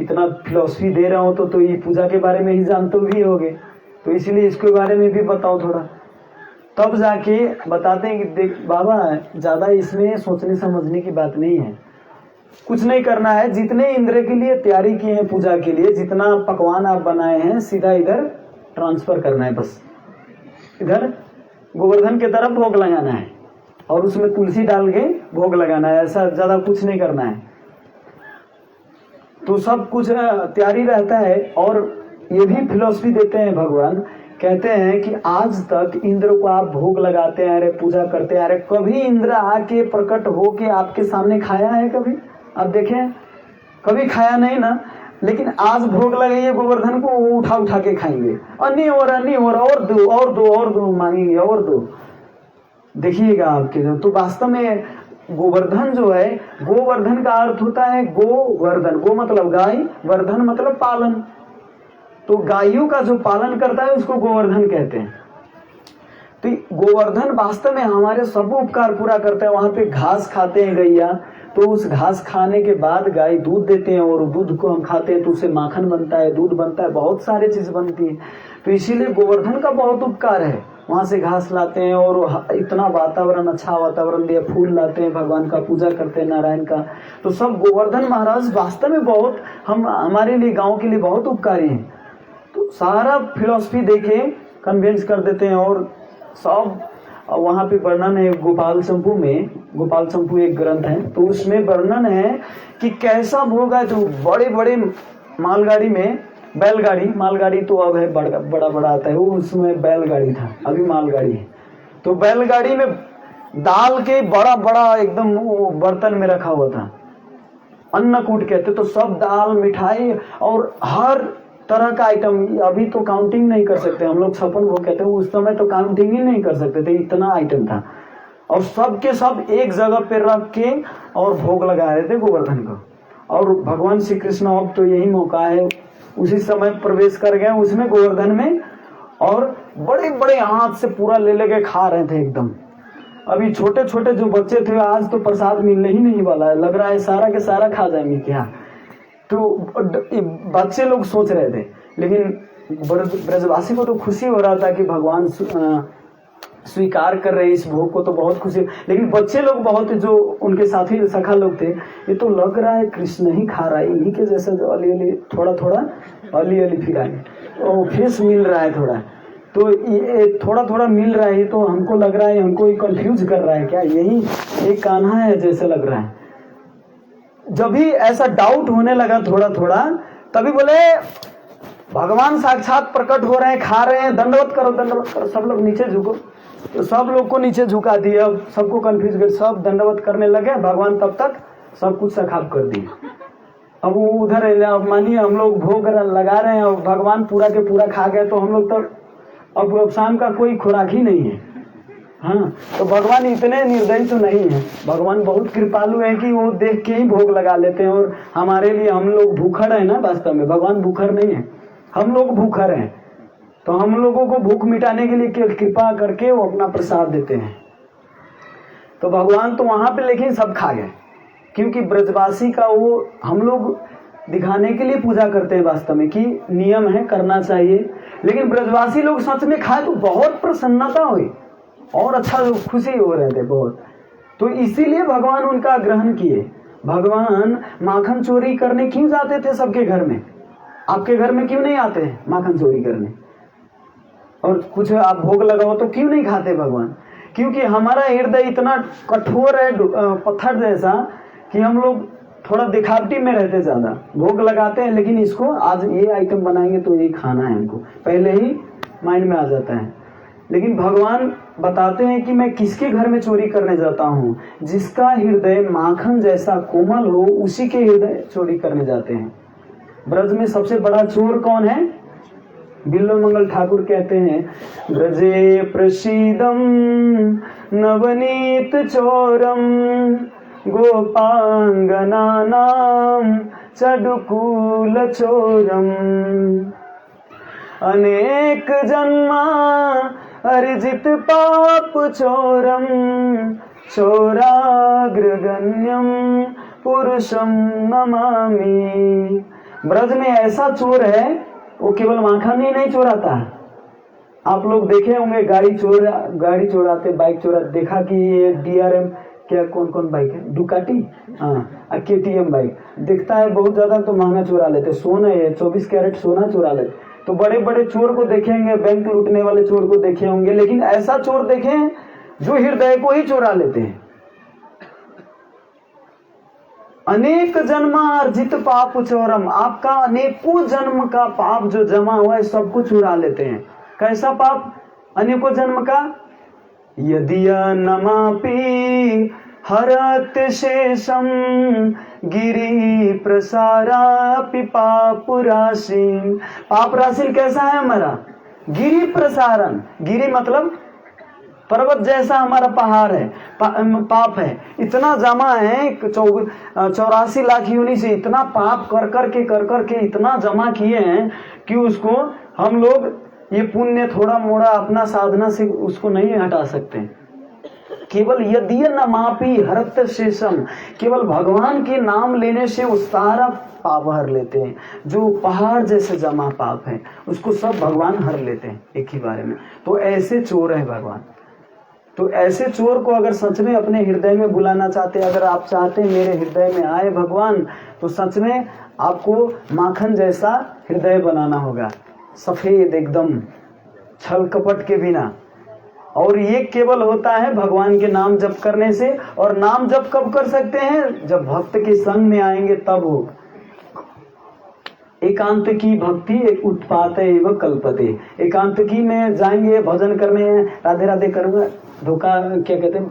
[SPEAKER 1] इतना फिलॉसफी दे रहा हूँ तो ये पूजा के बारे में ही जानते भी होगे, तो इसलिए इसके बारे में भी बताओ थोड़ा। तब जाके बताते हैं कि देख बाबा, ज्यादा इसमें सोचने समझने की बात नहीं है, कुछ नहीं करना है। जितने इंद्र के लिए तैयारी किए हैं पूजा के लिए, जितना पकवान आप बनाए हैं, सीधा इधर ट्रांसफर करना है। बस इधर गोवर्धन की तरफ भोग लगाना है और उसमें तुलसी डाल के भोग लगाना है, ऐसा ज्यादा कुछ नहीं करना है। तो सब कुछ तैयारी रहता है। और ये भी फिलॉसफी देते हैं भगवान, कहते हैं कि आज तक इंद्र को आप भोग लगाते आ रहे, पूजा करते आ रहे, कभी इंद्र आके प्रकट हो के आपके सामने खाया है? कभी आप देखें, कभी खाया नहीं ना। लेकिन आज भोग लगाइए गोवर्धन को, वो उठा के खाएंगे, अन्नी और दो मांगेंगे, और दो। देखिएगा आपके, तो वास्तव में गोवर्धन जो है, गोवर्धन का अर्थ होता है गोवर्धन, गो मतलब गाय, वर्धन मतलब पालन। तो गायों का जो पालन करता है उसको गोवर्धन कहते हैं। तो गोवर्धन वास्तव में हमारे सब उपकार पूरा करता है। वहां पे घास खाते हैं गैया, तो उस घास खाने के बाद गाय दूध देते हैं, और दूध को हम खाते हैं तो उससे माखन बनता है, दूध बनता है, बहुत सारी चीज बनती है। तो इसीलिए गोवर्धन का बहुत उपकार है। वहाँ से घास लाते हैं और इतना वातावरण, अच्छा वातावरण दिया, फूल लाते हैं, भगवान का पूजा करते हैं, नारायण का। तो सब गोवर्धन महाराज वास्तव में बहुत हमारे लिए, गांव के लिए बहुत उपकारी हैं। तो सारा फिलॉसफी देके कन्विंस कर देते हैं। और सब वहाँ पे वर्णन है गोपाल चंपू में, गोपाल चंपू एक ग्रंथ है, तो उसमें वर्णन है कि कैसा भोग है। तो बड़े बड़े मालगाड़ी में, बैलगाड़ी, मालगाड़ी तो अब है बड़ा बड़ा आता है, वो उसमें बैलगाड़ी था, अभी मालगाड़ी है। तो बैलगाड़ी में दाल के बड़ा बड़ा एकदम वो बर्तन में रखा हुआ था, अन्नकूट कहते। तो सब दाल, मिठाई और हर तरह का आइटम। अभी तो काउंटिंग नहीं कर सकते हम लोग, 56 भोग कहते हैं, उस समय तो काउंटिंग ही नहीं कर सकते थे, इतना आइटम था। और सब के सब एक जगह पे रख के और भोग लगा रहे थे गोवर्धन को। और भगवान श्री कृष्ण अब तो यही मौका है, उसी समय प्रवेश कर गए उसमें, गोवर्धन में, और बड़े बड़े हाथ से पूरा ले लेके खा रहे थे एकदम। अभी छोटे छोटे जो बच्चे थे, आज तो प्रसाद मिलने ही नहीं वाला है, लग रहा है सारा के सारा खा जाएंगे क्या। तो बच्चे लोग सोच रहे थे, लेकिन ब्रजवासी को तो खुशी हो रहा था कि भगवान स्वीकार कर रहे इस भोग को, तो बहुत खुशी। लेकिन बच्चे लोग बहुत, जो उनके साथी सखा लोग थे, ये तो लग रहा है कृष्ण ही खा रहा है, इन्हीं के जैसा जो अली अली थोड़ा थोड़ा अली अली फिरा है, और फेस मिल रहा है थोड़ा, तो ये थोड़ा थोड़ा मिल रहा है, तो हमको लग रहा है, हमको ये कंफ्यूज कर रहा है क्या, यही एक कान्हा है जैसे लग रहा है। जब भी ऐसा डाउट होने लगा थोड़ा थोड़ा, तभी बोले भगवान साक्षात प्रकट हो रहे हैं, खा रहे हैं, दंडवत करो दंडवत करो, सब लोग नीचे झुको। तो सब लोग को नीचे झुका दिया, अब सबको कंफ्यूज कर, सब दंडवत करने लगे। भगवान तब तक सब कुछ सखाप कर दिए। अब वो उधर, अब मानिए हम लोग भोग लगा रहे हैं और भगवान पूरा के पूरा खा गए, तो हम लोग तो अब शाम का कोई खुराक ही नहीं है। हाँ, तो भगवान इतने निर्दयी तो नहीं है, भगवान बहुत कृपालु है कि वो देख के ही भोग लगा लेते हैं। और हमारे लिए, हम लोग भूखड़ है ना, वास्तव में भगवान भूखड़ नहीं है, हम लोग भूखड़ हैं। तो हम लोगों को भूख मिटाने के लिए कृपा करके वो अपना प्रसाद देते हैं। तो भगवान तो वहां पे लेकिन सब खा गए, क्योंकि ब्रजवासी का वो हम लोग दिखाने के लिए पूजा करते हैं वास्तव में, कि नियम है, करना चाहिए। लेकिन ब्रजवासी लोग सच में खाए तो बहुत प्रसन्नता हुई और अच्छा खुशी हो रहे थे बहुत। तो इसीलिए भगवान उनका ग्रहण किए। भगवान माखन चोरी करने क्यों जाते थे सबके घर में, आपके घर में क्यों नहीं आते माखन चोरी करने, और कुछ आप भोग लगाओ तो क्यों नहीं खाते भगवान? क्योंकि हमारा हृदय इतना कठोर है, पत्थर जैसा, कि हम लोग थोड़ा दिखावटी में रहते, ज्यादा भोग लगाते हैं, लेकिन इसको आज ये आइटम बनाएंगे तो ये खाना है, हमको पहले ही माइंड में आ जाता है। लेकिन भगवान बताते हैं कि मैं किसके घर में चोरी करने जाता हूँ, जिसका हृदय माखन जैसा कोमल हो, उसी के हृदय चोरी करने जाते हैं। ब्रज में सबसे बड़ा चोर कौन है? बिल्लो मंगल ठाकुर कहते हैं, ब्रजे प्रसीदम नवनीत चोरम गोपांगनानाम चडुकूल चोरम, अनेक जन्मा अर्जित पाप चोरम चोराग्रगण्यम पुरुषम नमामि। ब्रज में ऐसा चोर है, वो केवल माखन ही नहीं चोराता। आप लोग देखे होंगे गाड़ी चोराते, बाइक चोराते, देखा कि ये DRM, क्या कौन कौन बाइक है, डुकाटी, हाँ, KTM बाइक दिखता है बहुत ज्यादा, तो महंगा चुरा लेते। सोना है, 24 कैरेट सोना चुरा लेते। तो बड़े बड़े चोर को देखेंगे, बैंक लूटने वाले चोर को देखे होंगे, लेकिन ऐसा चोर देखें जो हृदय को ही चुरा लेते हैं। अनेक जन्मार्जित पाप चोरम, आपका अनेकों जन्म का पाप जो जमा हुआ है सबको चुरा लेते हैं। कैसा पाप? अनेकों जन्म का। यदि नमापि हरत शेषम गिरि प्रसारापि पाप राशि। पाप राशि कैसा है हमारा? गिरि प्रसारण, गिरि मतलब पर्वत जैसा हमारा पहाड़ है, पाप है, इतना जमा है, 84 लाख योनि से इतना पाप कर करके इतना जमा किए हैं कि उसको हम लोग ये पुण्य थोड़ा मोड़ा अपना साधना से उसको नहीं हटा सकते। केवल यदि न मापी हरत शेषम, केवल भगवान के नाम लेने से वो सारा पाप हर लेते हैं। जो पहाड़ जैसे जमा पाप है उसको सब भगवान हर लेते हैं एक ही बारे में। तो ऐसे चोर है भगवान। तो ऐसे चोर को अगर सच में अपने हृदय में बुलाना चाहते, अगर आप चाहते हैं मेरे हृदय में आए भगवान, तो सच में आपको माखन जैसा हृदय बनाना होगा, सफेद एकदम, छल कपट के बिना। और ये केवल होता है भगवान के नाम जप करने से। और नाम जप कब कर सकते हैं? जब भक्त के संग में आएंगे तब हो। एकांत की भक्ति एक उत्पात एवं कल्पते। एकांत की में जाएंगे भजन करने, राधे राधे करूंगा, धोखा क्या कहते हैं,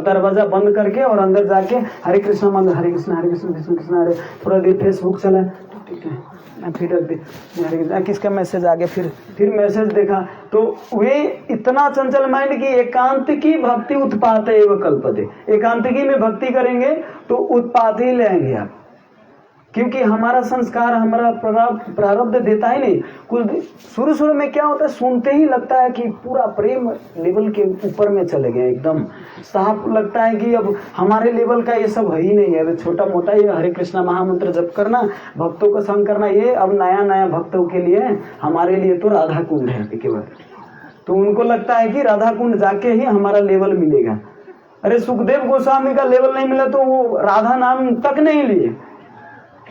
[SPEAKER 1] दरवाजा बंद करके और अंदर जाके हरे कृष्ण मंत्र, हरे कृष्ण कृष्ण कृष्ण हरे। थोड़ा देर फेसबुक चला, ठीक है, फिर किसका मैसेज आ गया, फिर मैसेज देखा। तो वे इतना चंचल माइंड की एकांत की भक्ति उत्पात एवं कल्पते। एकांतिकी में भक्ति करेंगे तो उत्पात ही लेंगे आप, क्योंकि हमारा संस्कार, हमारा प्रारब्ध देता ही नहीं। कुछ शुरू शुरू में क्या होता है, सुनते ही लगता है कि पूरा प्रेम लेवल के ऊपर में चले गए, एकदम साफ लगता है कि अब हमारे लेवल का ये सब है ही नहीं है। छोटा मोटा ये हरे कृष्णा महामंत्र जप करना, भक्तों का संग करना, ये अब नया नया भक्तों के लिए, हमारे लिए तो राधा कुंड है केवल। तो उनको लगता है कि राधा कुंड जाके ही हमारा लेवल मिलेगा। अरे सुखदेव गोस्वामी का लेवल नहीं मिला तो वो राधा नाम तक नहीं लिए,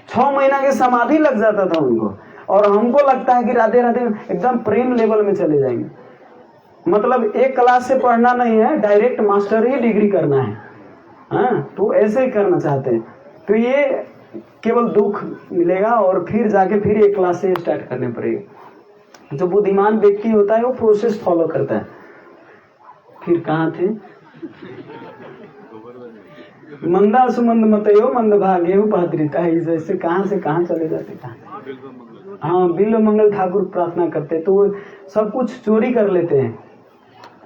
[SPEAKER 1] 6 महीना के समाधि लग जाता था उनको। और हमको लगता है कि राधे राधे एकदम प्रेम लेवल में चले जाएंगे। मतलब एक क्लास से पढ़ना नहीं है, डायरेक्ट मास्टर ही डिग्री करना है। हाँ, तो ऐसे ही करना चाहते हैं। तो ये केवल दुख मिलेगा और फिर जाके फिर एक क्लास से स्टार्ट करने पड़ेगा। जो बुद्धिमान व्यक्ति होता है वो प्रोसेस फॉलो करता है। फिर कहाँ थे, मंदा सुमंद मतयो मंद भाग्य पात्रिता है, जैसे कहाँ से कहाँ चले जाते, कहाँ। हाँ, बिल्व मंगल ठाकुर प्रार्थना करते तो वो सब कुछ चोरी कर लेते हैं।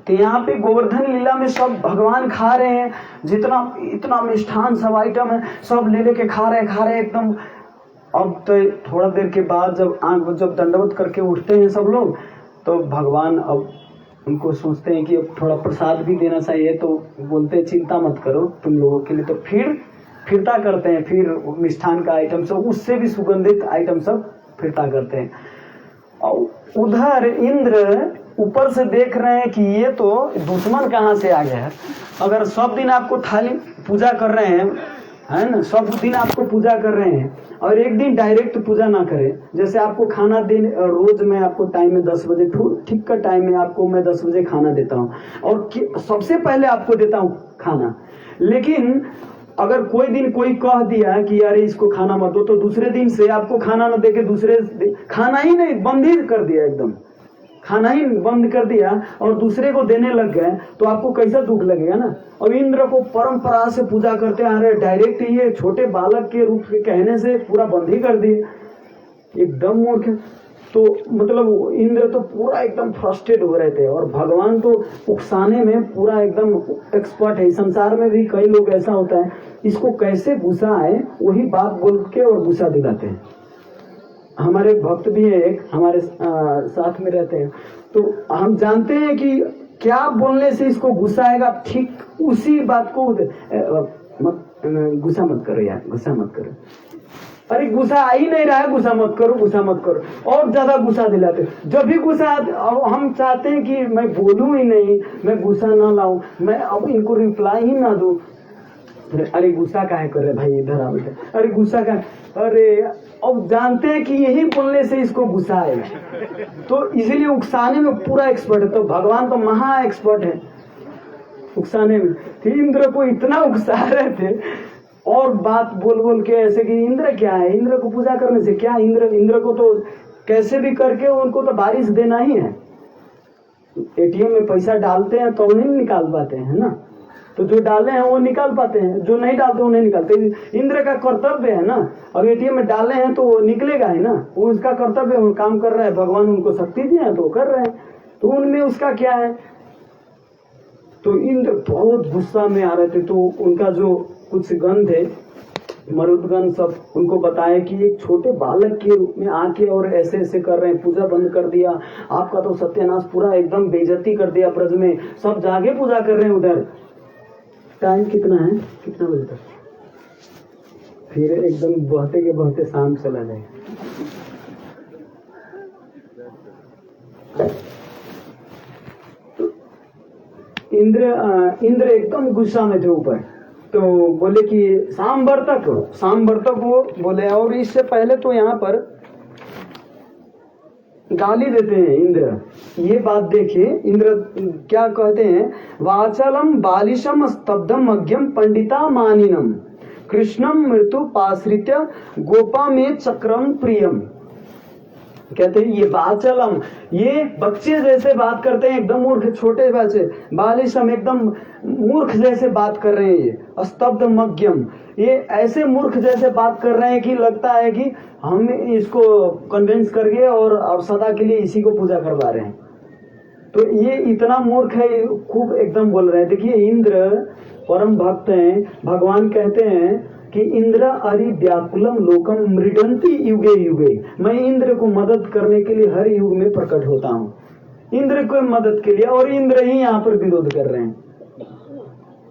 [SPEAKER 1] तो यहाँ पे गोवर्धन लीला में सब भगवान खा रहे हैं, जितना इतना मिष्ठान सब आइटम है सब ले लेके खा रहे एकदम। अब तो थोड़ा देर के बाद जब दंडवत करके उठते हैं सब लोग, तो भगवान अब उनको सोचते हैं कि अब थोड़ा प्रसाद भी देना चाहिए। तो बोलते हैं चिंता मत करो तुम लोगों के लिए। तो फिरता करते हैं, फिर मिष्ठान का आइटम सब, उससे भी सुगंधित आइटम सब फिरता करते हैं। और उधर इंद्र ऊपर से देख रहे हैं कि ये तो दुश्मन कहाँ से आ गया है। अगर सब दिन आपको थाली पूजा कर रहे हैं, है ना, सब दिन आपको पूजा कर रहे हैं और एक दिन डायरेक्ट पूजा ना करें। जैसे आपको खाना दिन रोज मैं आपको टाइम में 10 बजे ठीक का टाइम में आपको मैं 10 बजे खाना देता हूँ और सबसे पहले आपको देता हूँ खाना। लेकिन अगर कोई दिन कोई कह दिया कि यार इसको खाना मत दो, तो दूसरे दिन से आपको खाना न दे के दूसरे खाना ही नहीं, बंद ही कर दिया, एकदम खाना ही बंद कर दिया और दूसरे को देने लग गए, तो आपको कैसा दुख लगेगा ना। और इंद्र को परंपरा से पूजा करते आ रहे, डायरेक्ट ये छोटे बालक के रूप के कहने से पूरा बंद ही कर दिए, एकदम मूर्ख। तो मतलब इंद्र तो पूरा एकदम फ्रस्ट्रेट हो रहे थे और भगवान तो उकसाने में पूरा एकदम एक्सपर्ट है। संसार में भी कई लोग ऐसा होता है, इसको कैसे गुस्सा आए वही बात बोल के और गुस्सा दिलाते हैं। हमारे भक्त भी है एक, हमारे साथ में रहते हैं, तो हम जानते हैं कि क्या बोलने से इसको गुस्सा आएगा, ठीक उसी बात को गुस्सा मत करो यार, गुस्सा मत करो। अरे गुस्सा आ ही नहीं रहा है, गुस्सा मत करो, गुस्सा मत करो, और ज्यादा गुस्सा दिलाते। जब भी गुस्सा हम चाहते हैं कि मैं बोलूं ही नहीं, मैं गुस्सा ना लाऊं, मैं अब इनको रिप्लाई ही ना दूं। अरे गुस्सा काहे कर रहे भाई, इधर आओ, अरे गुस्सा का, अरे अब जानते हैं कि यही बोलने से इसको गुस्सा आएगा, तो इसीलिए उकसाने में पूरा एक्सपर्ट है। तो भगवान तो महा एक्सपर्ट है उकसाने में। तो इंद्र को इतना उकसा रहे थे और बात बोल बोल के ऐसे कि इंद्र क्या है, इंद्र को पूजा करने से क्या, इंद्र को तो कैसे भी करके उनको तो बारिश देना ही है। एटीएम में पैसा डालते हैं तो नहीं निकाल पाते हैं ना, तो जो डाले हैं वो निकाल पाते हैं, जो नहीं डालते वो नहीं निकालते। इंद्र का कर्तव्य है ना, अब एटीएम में डाले हैं तो वो निकलेगा ही ना, वो उसका कर्तव्य, वो काम कर रहा है, भगवान उनको शक्ति दिए हैं तो वो कर रहे हैं, तो उनमें उसका क्या है। तो इंद्र बहुत गुस्सा में आ रहे थे, तो उनका जो कुछ गंध है मरुदगण सब उनको बताया कि एक छोटे बालक के रूप में आके और ऐसे ऐसे कर रहे हैं, पूजा बंद कर दिया, आपका तो सत्यानाश, पूरा एकदम बेइज्जती कर दिया ब्रज में, सब जाके पूजा कर रहे हैं उधर। टाइम कितना है, कितना बजे तक? फिर एकदम बहते के बहते शाम चला जाए। तो इंद्र एकदम गुस्सा में थे ऊपर, तो बोले कि सांबर्तक वो बोले। और इससे पहले तो यहाँ पर गाली देते हैं इंद्र। ये बात देखिए, इंद्र क्या कहते हैं, वाचलम बालिशम स्तब्धम मध्यम पंडिता मानिनम कृष्णम मृत्यु पाश्रित्य गोपा में चक्रम प्रियम। कहते हैं ये बाचलम, ये बच्चे जैसे बात करते हैं, एकदम मूर्ख छोटे बच्चे, बालिशम एकदम मूर्ख जैसे बात कर रहे हैं, ये स्तब्ध मध्यम, ये ऐसे मूर्ख जैसे बात कर रहे हैं कि लगता है कि हम इसको कन्विंस कर गए और अब सदा के लिए इसी को पूजा करवा रहे हैं। तो ये इतना मूर्ख है, खूब एकदम बोल रहे हैं। देखिए इंद्र परम भक्त हैं, भगवान कहते हैं कि इंद्र अरि व्याकुलम लोकम मृडंती युगे युगे, मैं इंद्र को मदद करने के लिए हर युग में प्रकट होता हूँ, इंद्र को मदद के लिए, और इंद्र ही यहाँ पर विरोध कर रहे हैं।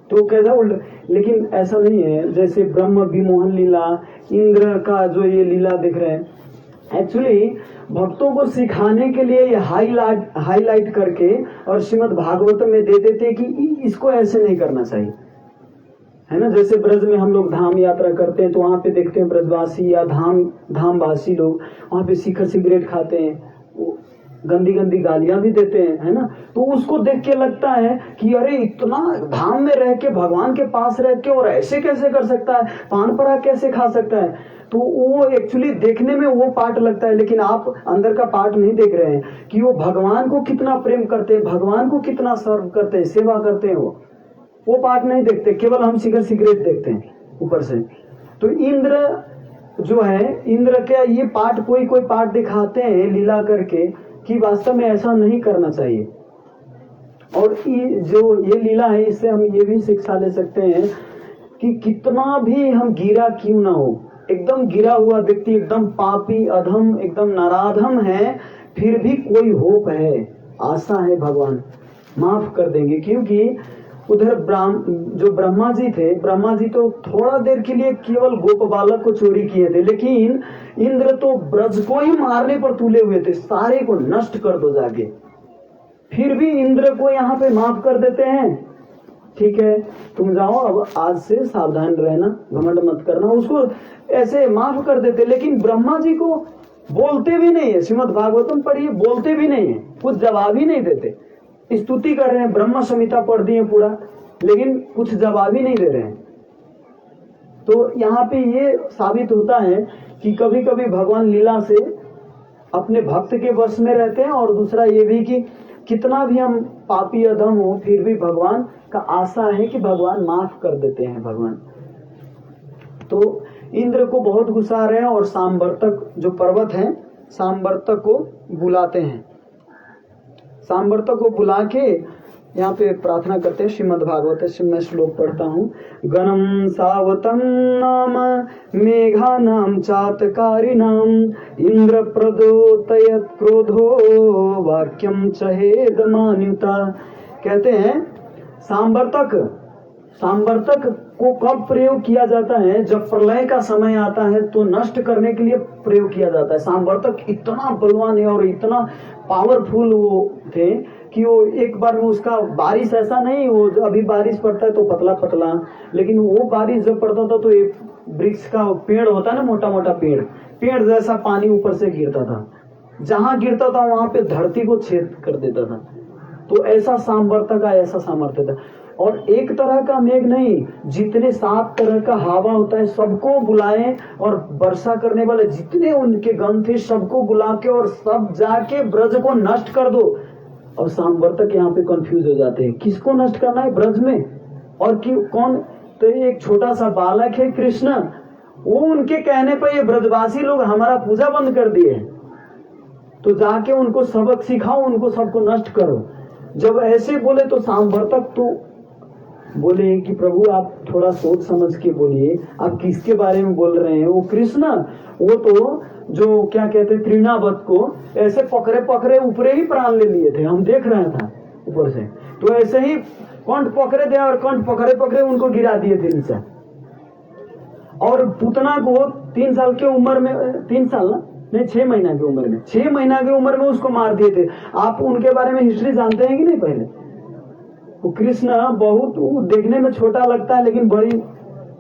[SPEAKER 1] तो कैसा उल्टा, लेकिन ऐसा नहीं है जैसे ब्रह्म विमोहन लीला, इंद्र का जो ये लीला दिख रहे हैं, एक्चुअली भक्तों को सिखाने के लिए ये हाईलाइट करके और श्रीमद् भागवत में दे देते कि इसको ऐसे नहीं करना चाहिए, है ना। जैसे ब्रज में हम लोग धाम यात्रा करते हैं तो वहां पे देखते हैं ब्रजवासी या धामवासी लोग वहां पे शिखर सिगरेट खाते हैं, गंदी गंदी गालियां भी देते हैं, है ना। तो उसको देख के लगता है कि अरे इतना धाम में रह के, भगवान के पास रह के और ऐसे कैसे कर सकता है, पान पराग कैसे खा सकता है। तो वो एक्चुअली देखने में वो पार्ट लगता है, लेकिन आप अंदर का पार्ट नहीं देख रहे हैं कि वो भगवान को कितना प्रेम करते हैं, भगवान को कितना सर्व करते हैं, सेवा करते हैं। वो पार्ट नहीं देखते, केवल हम शिखर सिगरेट देखते हैं ऊपर से। तो इंद्र जो है, इंद्र क्या ये पार्ट, कोई कोई पार्ट दिखाते हैं लीला करके कि वास्तव में ऐसा नहीं करना चाहिए। और ये जो ये लीला है, इससे हम ये भी शिक्षा ले सकते हैं कि कितना भी हम गिरा क्यों ना हो, एकदम गिरा हुआ व्यक्ति, एकदम पापी अधम, एकदम नराधम है, फिर भी कोई होप है, आशा है, भगवान माफ कर देंगे। क्योंकि उधर जो ब्रह्मा जी थे, ब्रह्मा जी तो थोड़ा देर के लिए केवल गोप बालक को चोरी किए थे, लेकिन इंद्र तो ब्रज को ही मारने पर तुले हुए थे, सारे को नष्ट कर दो जाके। फिर भी इंद्र को यहाँ पे माफ कर देते हैं, ठीक है तुम जाओ, अब आज से सावधान रहना, घमंड मत करना, उसको ऐसे माफ कर देते। लेकिन ब्रह्मा जी को बोलते भी नहीं है, श्रीमद् भागवतम पढ़िए, बोलते भी नहीं है, कुछ जवाब ही नहीं देते। स्तुति कर रहे हैं, ब्रह्म संहिता पढ़ दी है पूरा, लेकिन कुछ जवाब ही नहीं दे रहे हैं। तो यहाँ पे ये साबित होता है कि कभी कभी भगवान लीला से अपने भक्त के वश में रहते हैं, और दूसरा ये भी कि कितना भी हम पापी अधम हो, फिर भी भगवान का आशा है कि भगवान माफ कर देते हैं भगवान। तो इंद्र को बहुत गुस्सा आ रहे हैं, और सांबर्तक जो पर्वत है, सांबर्तक को बुलाते हैं, सांबर्तक को बुला के यहाँ पे प्रार्थना करते हैं। श्रीमद् भागवत से मैं श्लोक पढ़ता हूँ। गणम सावतम नाम मेघा नाम चातकारिणाम इंद्र प्रदोतयत क्रोधो वाक्यम चहेद मान्युता। कहते हैं सांबर्तक को कब प्रयोग किया जाता है, जब प्रलय का समय आता है तो नष्ट करने के लिए प्रयोग किया जाता है। सांबर्तक इतना बलवान है और इतना पावरफुल वो थे कि वो एक बार में उसका बारिश ऐसा नहीं, वो अभी बारिश पड़ता है तो पतला पतला, लेकिन वो बारिश जब पड़ता था तो एक वृक्ष का पेड़ होता है ना, मोटा मोटा पेड़ जैसा पानी ऊपर से गिरता था, जहां गिरता था वहां पे धरती को छेद कर देता था। तो ऐसा सांबर्तक का ऐसा सामर्थ्य था। और एक तरह का मेघ नहीं, जितने 7 तरह का हवा होता है सबको बुलाए, और वर्षा करने वाले जितने उनके गण थे सबको बुला के, और सब जाके ब्रज को नष्ट कर दो। और सांबर्तक यहाँ पे कंफ्यूज हो जाते हैं, किसको नष्ट करना है ब्रज में, और कौन। तो एक छोटा सा बालक है कृष्ण, वो उनके कहने पर ये ब्रजवासी लोग हमारा पूजा बंद कर दिए, तो जाके उनको सबक सिखाओ, उनको सबको नष्ट करो। जब ऐसे बोले तो सांबर्तक तो बोले कि प्रभु आप थोड़ा सोच समझ के बोलिए, आप किसके बारे में बोल रहे हैं? वो कृष्ण, वो तो जो क्या कहते तृणावत को ऐसे पकड़े पकड़े ऊपरे ही प्राण ले लिए थे, हम देख रहे था ऊपर से। तो ऐसे ही कंठ पकड़े थे और कंठ पकड़े पकड़े उनको गिरा दिए थे नीचे। और पूतना को 3 साल की उम्र में, 3 साल ना नहीं 6 महीना की उम्र में, 6 महीना की उम्र में उसको मार दिए थे। आप उनके बारे में हिस्ट्री जानते हैं कि नहीं? पहले वो कृष्ण बहुत देखने में छोटा लगता है लेकिन बड़ी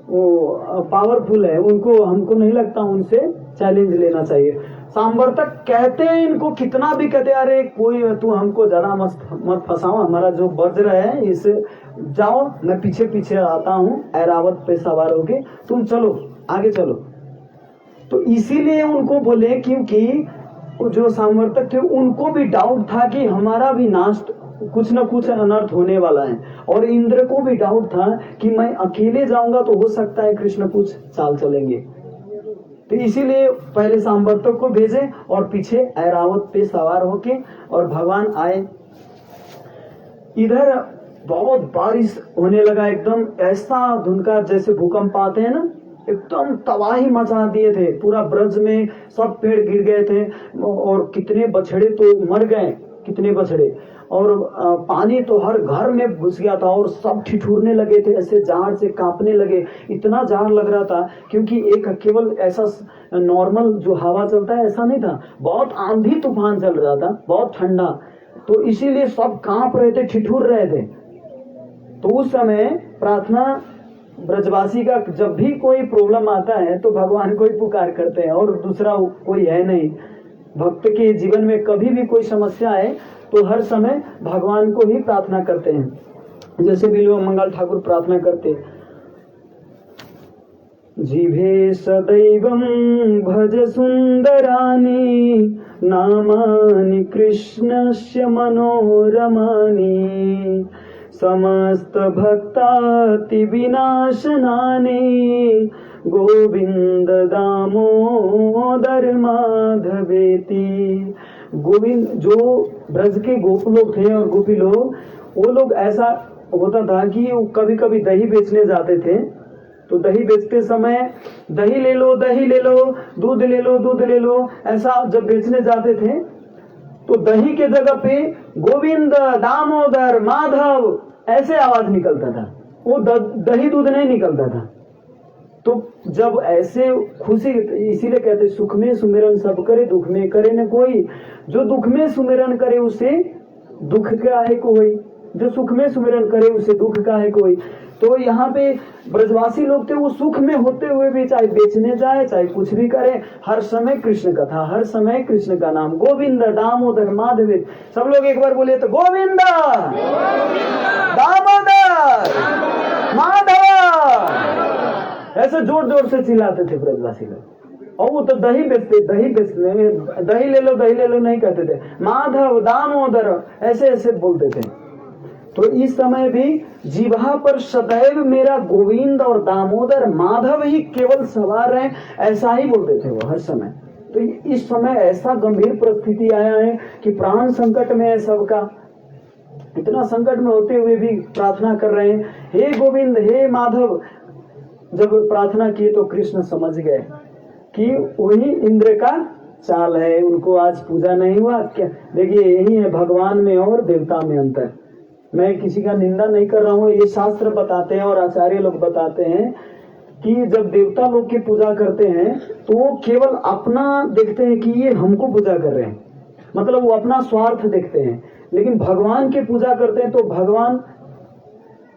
[SPEAKER 1] वो पावरफुल है। उनको हमको नहीं लगता उनसे चैलेंज लेना चाहिए। सांवर्तक कहते हैं इनको, कितना भी कहते अरे कोई तू हमको जरा मत फंसाओ, हमारा जो वज्र है इसे जाओ, मैं पीछे पीछे आता हूँ ऐरावत पे सवार होके, तुम चलो आगे चलो। तो इसीलिए उनको बोले, क्योंकि जो सांवर्तक थे उनको भी डाउट था कि हमारा भी नाश कुछ न कुछ अनर्थ होने वाला है। और इंद्र को भी डाउट था कि मैं अकेले जाऊंगा तो हो सकता है कृष्ण कुछ चाल चलेंगे। तो इसीलिए पहले सांवर्तक को भेजे और पीछे ऐरावत पे सवार होके और भगवान आए। इधर बहुत बारिश होने लगा, एकदम ऐसा धुंधकार जैसे भूकंप आते हैं ना, एकदम तबाही मचा दिए थे। पूरा ब्रज में सब पेड़ गिर गए थे और कितने बछड़े तो मर गए, कितने बछड़े। और पानी तो हर घर में घुस गया था और सब ठिठुरने लगे थे, ऐसे जाड़ से कांपने लगे। इतना जाड़ लग रहा था क्योंकि एक केवल ऐसा नॉर्मल जो हवा चलता है ऐसा नहीं था, बहुत आंधी तूफान चल रहा था, बहुत ठंडा। तो इसीलिए सब कांप रहे थे, ठिठुर रहे थे। तो उस समय प्रार्थना ब्रजवासी का जब भी कोई प्रॉब्लम आता है तो भगवान को ही पुकार करते हैं और दूसरा कोई है नहीं। भक्त के जीवन में कभी भी कोई समस्या आए तो हर समय भगवान को ही प्रार्थना करते हैं। जैसे भी लोग मंगल ठाकुर प्रार्थना करते, जिभे सदैवं भज सुंदरानि नामानि कृष्णस्य मनोरमानि समस्त भक्ताति विनाशनानि गोविंद दामोदर माधवेति। गोविंद, जो ब्रज के गोप लोग थे और गोपी लोग, वो लोग ऐसा होता था कि कभी कभी दही बेचने जाते थे। तो दही बेचते समय दही ले लो, दही ले लो, दूध ले लो, दूध ले लो, ऐसा जब बेचने जाते थे तो दही के जगह पे गोविंद दामोदर माधव ऐसे आवाज निकलता था, वो दही दूध नहीं निकलता था। तो जब ऐसे खुशी, इसीलिए कहते सुख में सुमिरन सब करे, दुख में करे न कोई। जो दुख में सुमिरन करे उसे दुख का है कोई, जो सुख में सुमिरन करे उसे दुख का है कोई। तो यहाँ पे ब्रजवासी लोग थे, वो सुख में होते हुए भी चाहे बेचने जाए चाहे कुछ भी करे, हर समय कृष्ण कथा, हर समय कृष्ण का नाम, गोविंद दामोदर माधव। सब लोग एक बार बोले तो गोविंद दामोदर माधव, ऐसे जोर जोर से चिल्लाते थे ब्रजवासी लोग। और वो तो दही बेचते, दही ले लो, दही ले लो नहीं कहते थे, माधव दामोदर ऐसे ऐसे बोलते थे। तो इस समय भी जिह्वा पर सदैव मेरा गोविंद और दामोदर माधव ही केवल सवार रहे, ऐसा ही बोलते थे वो हर समय। तो इस समय ऐसा गंभीर परिस्थिति आया है कि प्राण संकट में है सबका, इतना संकट में होते हुए भी प्रार्थना कर रहे हैं, हे गोविंद हे माधव। जब प्रार्थना की तो कृष्ण समझ गए कि वही इंद्र का चाल है, उनको आज पूजा नहीं हुआ क्या। देखिए यही है भगवान में और देवता में अंतर। मैं किसी का निंदा नहीं कर रहा हूँ, ये शास्त्र बताते हैं और आचार्य लोग बताते हैं कि जब देवता लोग की पूजा करते हैं तो वो केवल अपना देखते हैं कि ये हमको पूजा कर रहे हैं, मतलब वो अपना स्वार्थ देखते हैं। लेकिन भगवान की पूजा करते हैं तो भगवान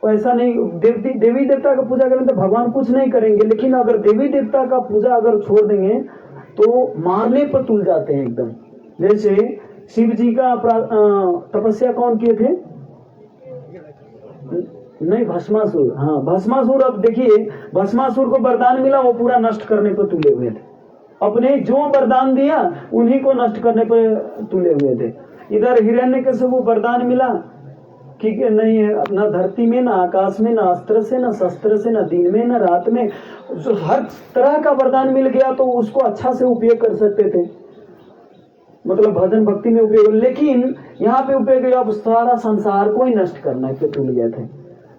[SPEAKER 1] ऐसा नहीं, देवी देवता का पूजा करें तो भगवान कुछ नहीं करेंगे, लेकिन अगर देवी देवता का पूजा अगर छोड़ देंगे तो मारने पर तुल जाते हैं एकदम। जैसे शिव जी का तपस्या कौन किए थे? नहीं, भस्मासुर। हाँ, भस्मासुर। अब देखिए भस्मासुर को वरदान मिला, वो पूरा नष्ट करने पर तुले हुए थे, अपने जो वरदान दिया उन्हीं को नष्ट करने पर तुले हुए थे। इधर हिरण्यकशिपु वरदान मिला कि नहीं है, न धरती में न आकाश में, न अस्त्र से न शस्त्र से, न दिन में न रात में, जो हर तरह का वरदान मिल गया तो उसको अच्छा से उपयोग कर सकते थे, मतलब भजन भक्ति में उपयोग। लेकिन यहाँ पे उपयोग अब सारा संसार को ही नष्ट करना पे तुल गए थे।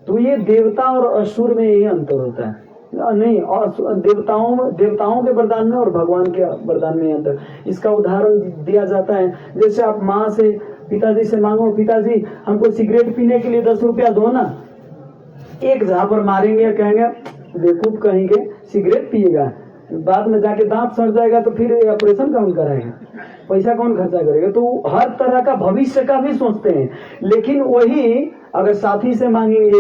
[SPEAKER 1] तो ये देवता और असुर में यही अंतर होता है। नहीं, और देवताओं के वरदान में और भगवान के वरदान में अंतर। इसका उदाहरण दिया जाता है, जैसे आप माँ से, पिताजी से मांगो, पिताजी हमको सिगरेट पीने के लिए 10 रुपया दो ना, एक झापड़ मारेंगे, कहेंगे बेवकूफ कहेंगे, सिगरेट पिएगा, बाद में जाके दांत सड़ जाएगा तो फिर ऑपरेशन कौन कराएगा, पैसा कौन खर्चा करेगा। तो हर तरह का भविष्य का भी सोचते हैं। लेकिन वही अगर साथी से मांगेंगे,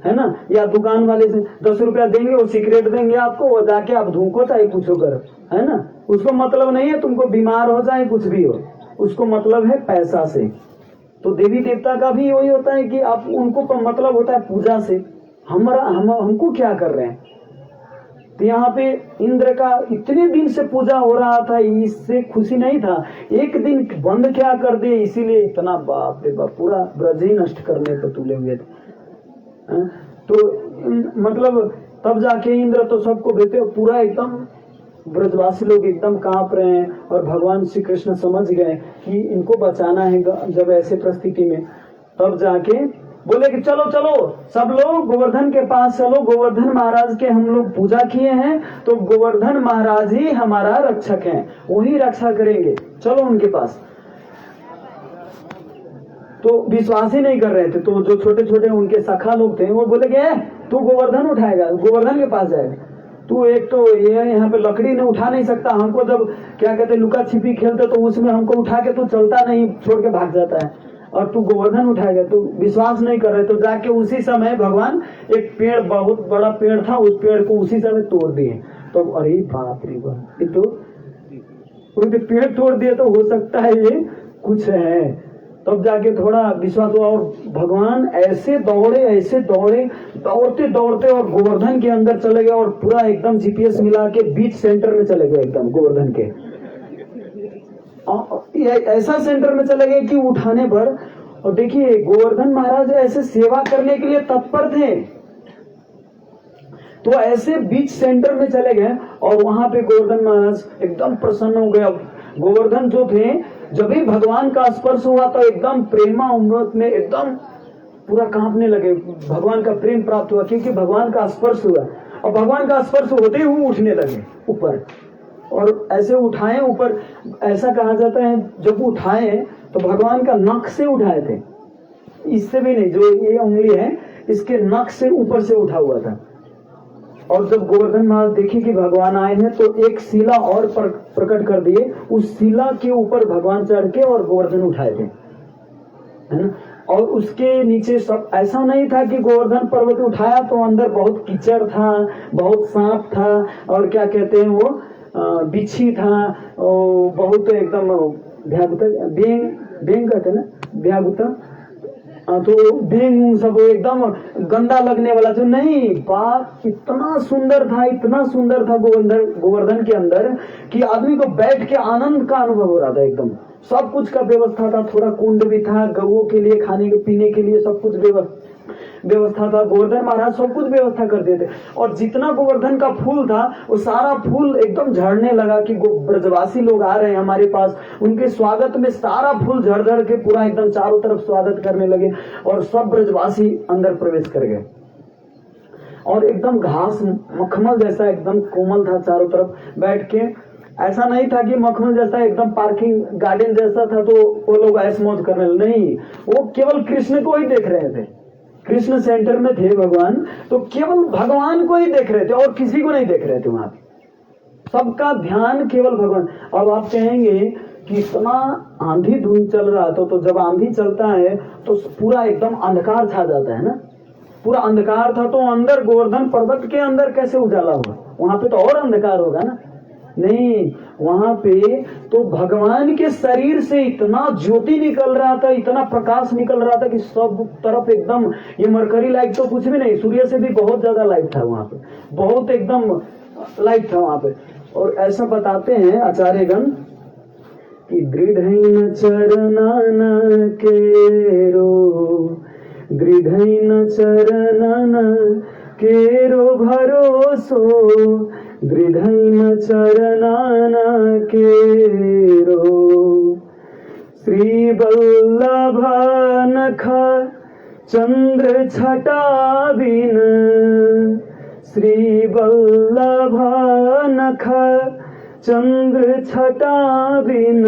[SPEAKER 1] है ना, या दुकान वाले से 10 रुपया देंगे, वो सिगरेट देंगे आपको, वो जाके आप धूको चाहे कुछ करो, है ना, उसको मतलब नहीं है तुमको बीमार हो जाए कुछ भी हो, उसको मतलब है पैसा से। तो देवी देवता का भी वही होता है कि आप उनको मतलब होता है पूजा से, हमको क्या कर रहे हैं। तो यहाँ पे इंद्र का इतने दिन से पूजा हो रहा था, इससे खुशी नहीं था, एक दिन बंद क्या कर दिए, इसीलिए इतना बाप रे बाप पूरा ब्रज ही नष्ट करने पर तुले हुए थे। तो मतलब तब जाके इंद्र तो सबको भेजते, पूरा एकदम ब्रजवासी लोग एकदम कांप रहे हैं। और भगवान श्री कृष्ण समझ गए कि इनको बचाना है जब ऐसे परिस्थिति में, तब जाके बोले कि चलो चलो सब लोग गोवर्धन के पास चलो, गोवर्धन महाराज के हम लोग पूजा किए हैं, तो गोवर्धन महाराज ही हमारा रक्षक हैं, वही रक्षा करेंगे, चलो उनके पास। तो विश्वास ही नहीं कर रहे थे। तो जो छोटे छोटे उनके सखा लोग थे वो बोले कि तू गोवर्धन उठाएगा, गोवर्धन के पास जाएगा, तू एक तो ये यहाँ पे लकड़ी ने उठा नहीं सकता, हमको जब क्या कहते लुका छिपी खेलते तो उसमें हमको उठा के तू चलता नहीं, छोड़ के भाग जाता है, और तू गोवर्धन उठाएगा। तो विश्वास नहीं कर रहे। तो जाके उसी समय भगवान एक पेड़, बहुत बड़ा पेड़ था, उस पेड़ को उसी समय तोड़ दिए। तो अरे बाप रे बाप, ये तो उनके पेड़ तोड़ दिए, तो हो सकता है ये कुछ है। तब जाके थोड़ा विश्वास हुआ। और भगवान ऐसे दौड़े, दौड़ते दौड़ते और गोवर्धन के अंदर चले गए, और पूरा एकदम जीपीएस मिला के बीच सेंटर में चले गए, एकदम गोवर्धन के ऐसा सेंटर में चले गए कि उठाने पर। और देखिए गोवर्धन महाराज ऐसे सेवा करने के लिए तत्पर थे, तो ऐसे बीच सेंटर में चले गए, और वहां पे गोवर्धन महाराज एकदम प्रसन्न हो गए। गोवर्धन जो थे, जब भी भगवान का स्पर्श हुआ तो एकदम प्रेमा अमृत में एकदम पूरा कांपने लगे, भगवान का प्रेम प्राप्त हुआ, क्योंकि भगवान का स्पर्श हुआ। और भगवान का स्पर्श होते ही उठने लगे ऊपर, और ऐसे उठाए ऊपर। ऐसा कहा जाता है जब उठाए तो भगवान का नख से उठाए थे, इससे भी नहीं, जो ये उंगली है इसके नख से ऊपर से उठा हुआ था। और जब गोवर्धन महाराज देखे कि भगवान आए हैं, तो एक शिला और प्रकट कर दिए, उस शिला के ऊपर भगवान चढ़ के और गोवर्धन उठाए थे, है ना। और उसके नीचे सब ऐसा नहीं था कि गोवर्धन पर्वत उठाया तो अंदर बहुत कीचड़ था, बहुत सांप था, और क्या कहते हैं वो बिच्छी था, बहुत एकदम बेंग कहते हैं ना, व्यागुता, तो बेंग सब एकदम गंदा लगने वाला। जो नहीं, बात इतना सुंदर था गोवर्धन के अंदर कि आदमी को बैठ के आनंद का अनुभव हो रहा था। एकदम सब कुछ का व्यवस्था था, थोड़ा कुंड भी था, गौओं के लिए खाने के पीने के लिए सब कुछ व्यवस्था था। गोवर्धन महाराज सब कुछ व्यवस्था कर देते। और जितना गोवर्धन का फूल था वो सारा फूल एकदम झड़ने लगा कि ब्रजवासी लोग आ रहे हैं हमारे पास, उनके स्वागत में सारा फूल झड़ के पूरा एकदम चारों तरफ स्वागत करने लगे, और सब ब्रजवासी अंदर प्रवेश कर गए। और एकदम घास मखमल जैसा एकदम कोमल था, चारों तरफ बैठ के। ऐसा नहीं था कि मखमल जैसा एकदम पार्किंग गार्डन जैसा था तो वो लोग ऐश मौज करने, नहीं, वो केवल कृष्ण को ही देख रहे थे। कृष्ण सेंटर में थे भगवान, तो केवल भगवान को ही देख रहे थे और किसी को नहीं देख रहे थे। वहां सबका ध्यान केवल भगवान। अब आप कहेंगे कि इतना आंधी धूल चल रहा था, तो जब आंधी चलता है तो पूरा एकदम अंधकार छा जाता है ना, पूरा अंधकार था, तो अंदर गोवर्धन पर्वत के अंदर कैसे उजाला होगा? वहां पे तो और अंधकार होगा ना। नहीं, वहां पे तो भगवान के शरीर से इतना ज्योति निकल रहा था, इतना प्रकाश निकल रहा था कि सब तरफ एकदम, ये मरकरी लाइट तो कुछ भी नहीं, सूर्य से भी बहुत ज्यादा लाइट था वहां पे, बहुत एकदम लाइट था वहां पे। और ऐसा बताते हैं आचार्यगण कि दृढ़ चरणन केरो, दृढ़ चरणन केरो भरोसो, दृढ़ चरणन केरो। श्री वल्लभ नख चंद्र छटा बिन श्री वल्लभ नख, चंद्र छटा बिन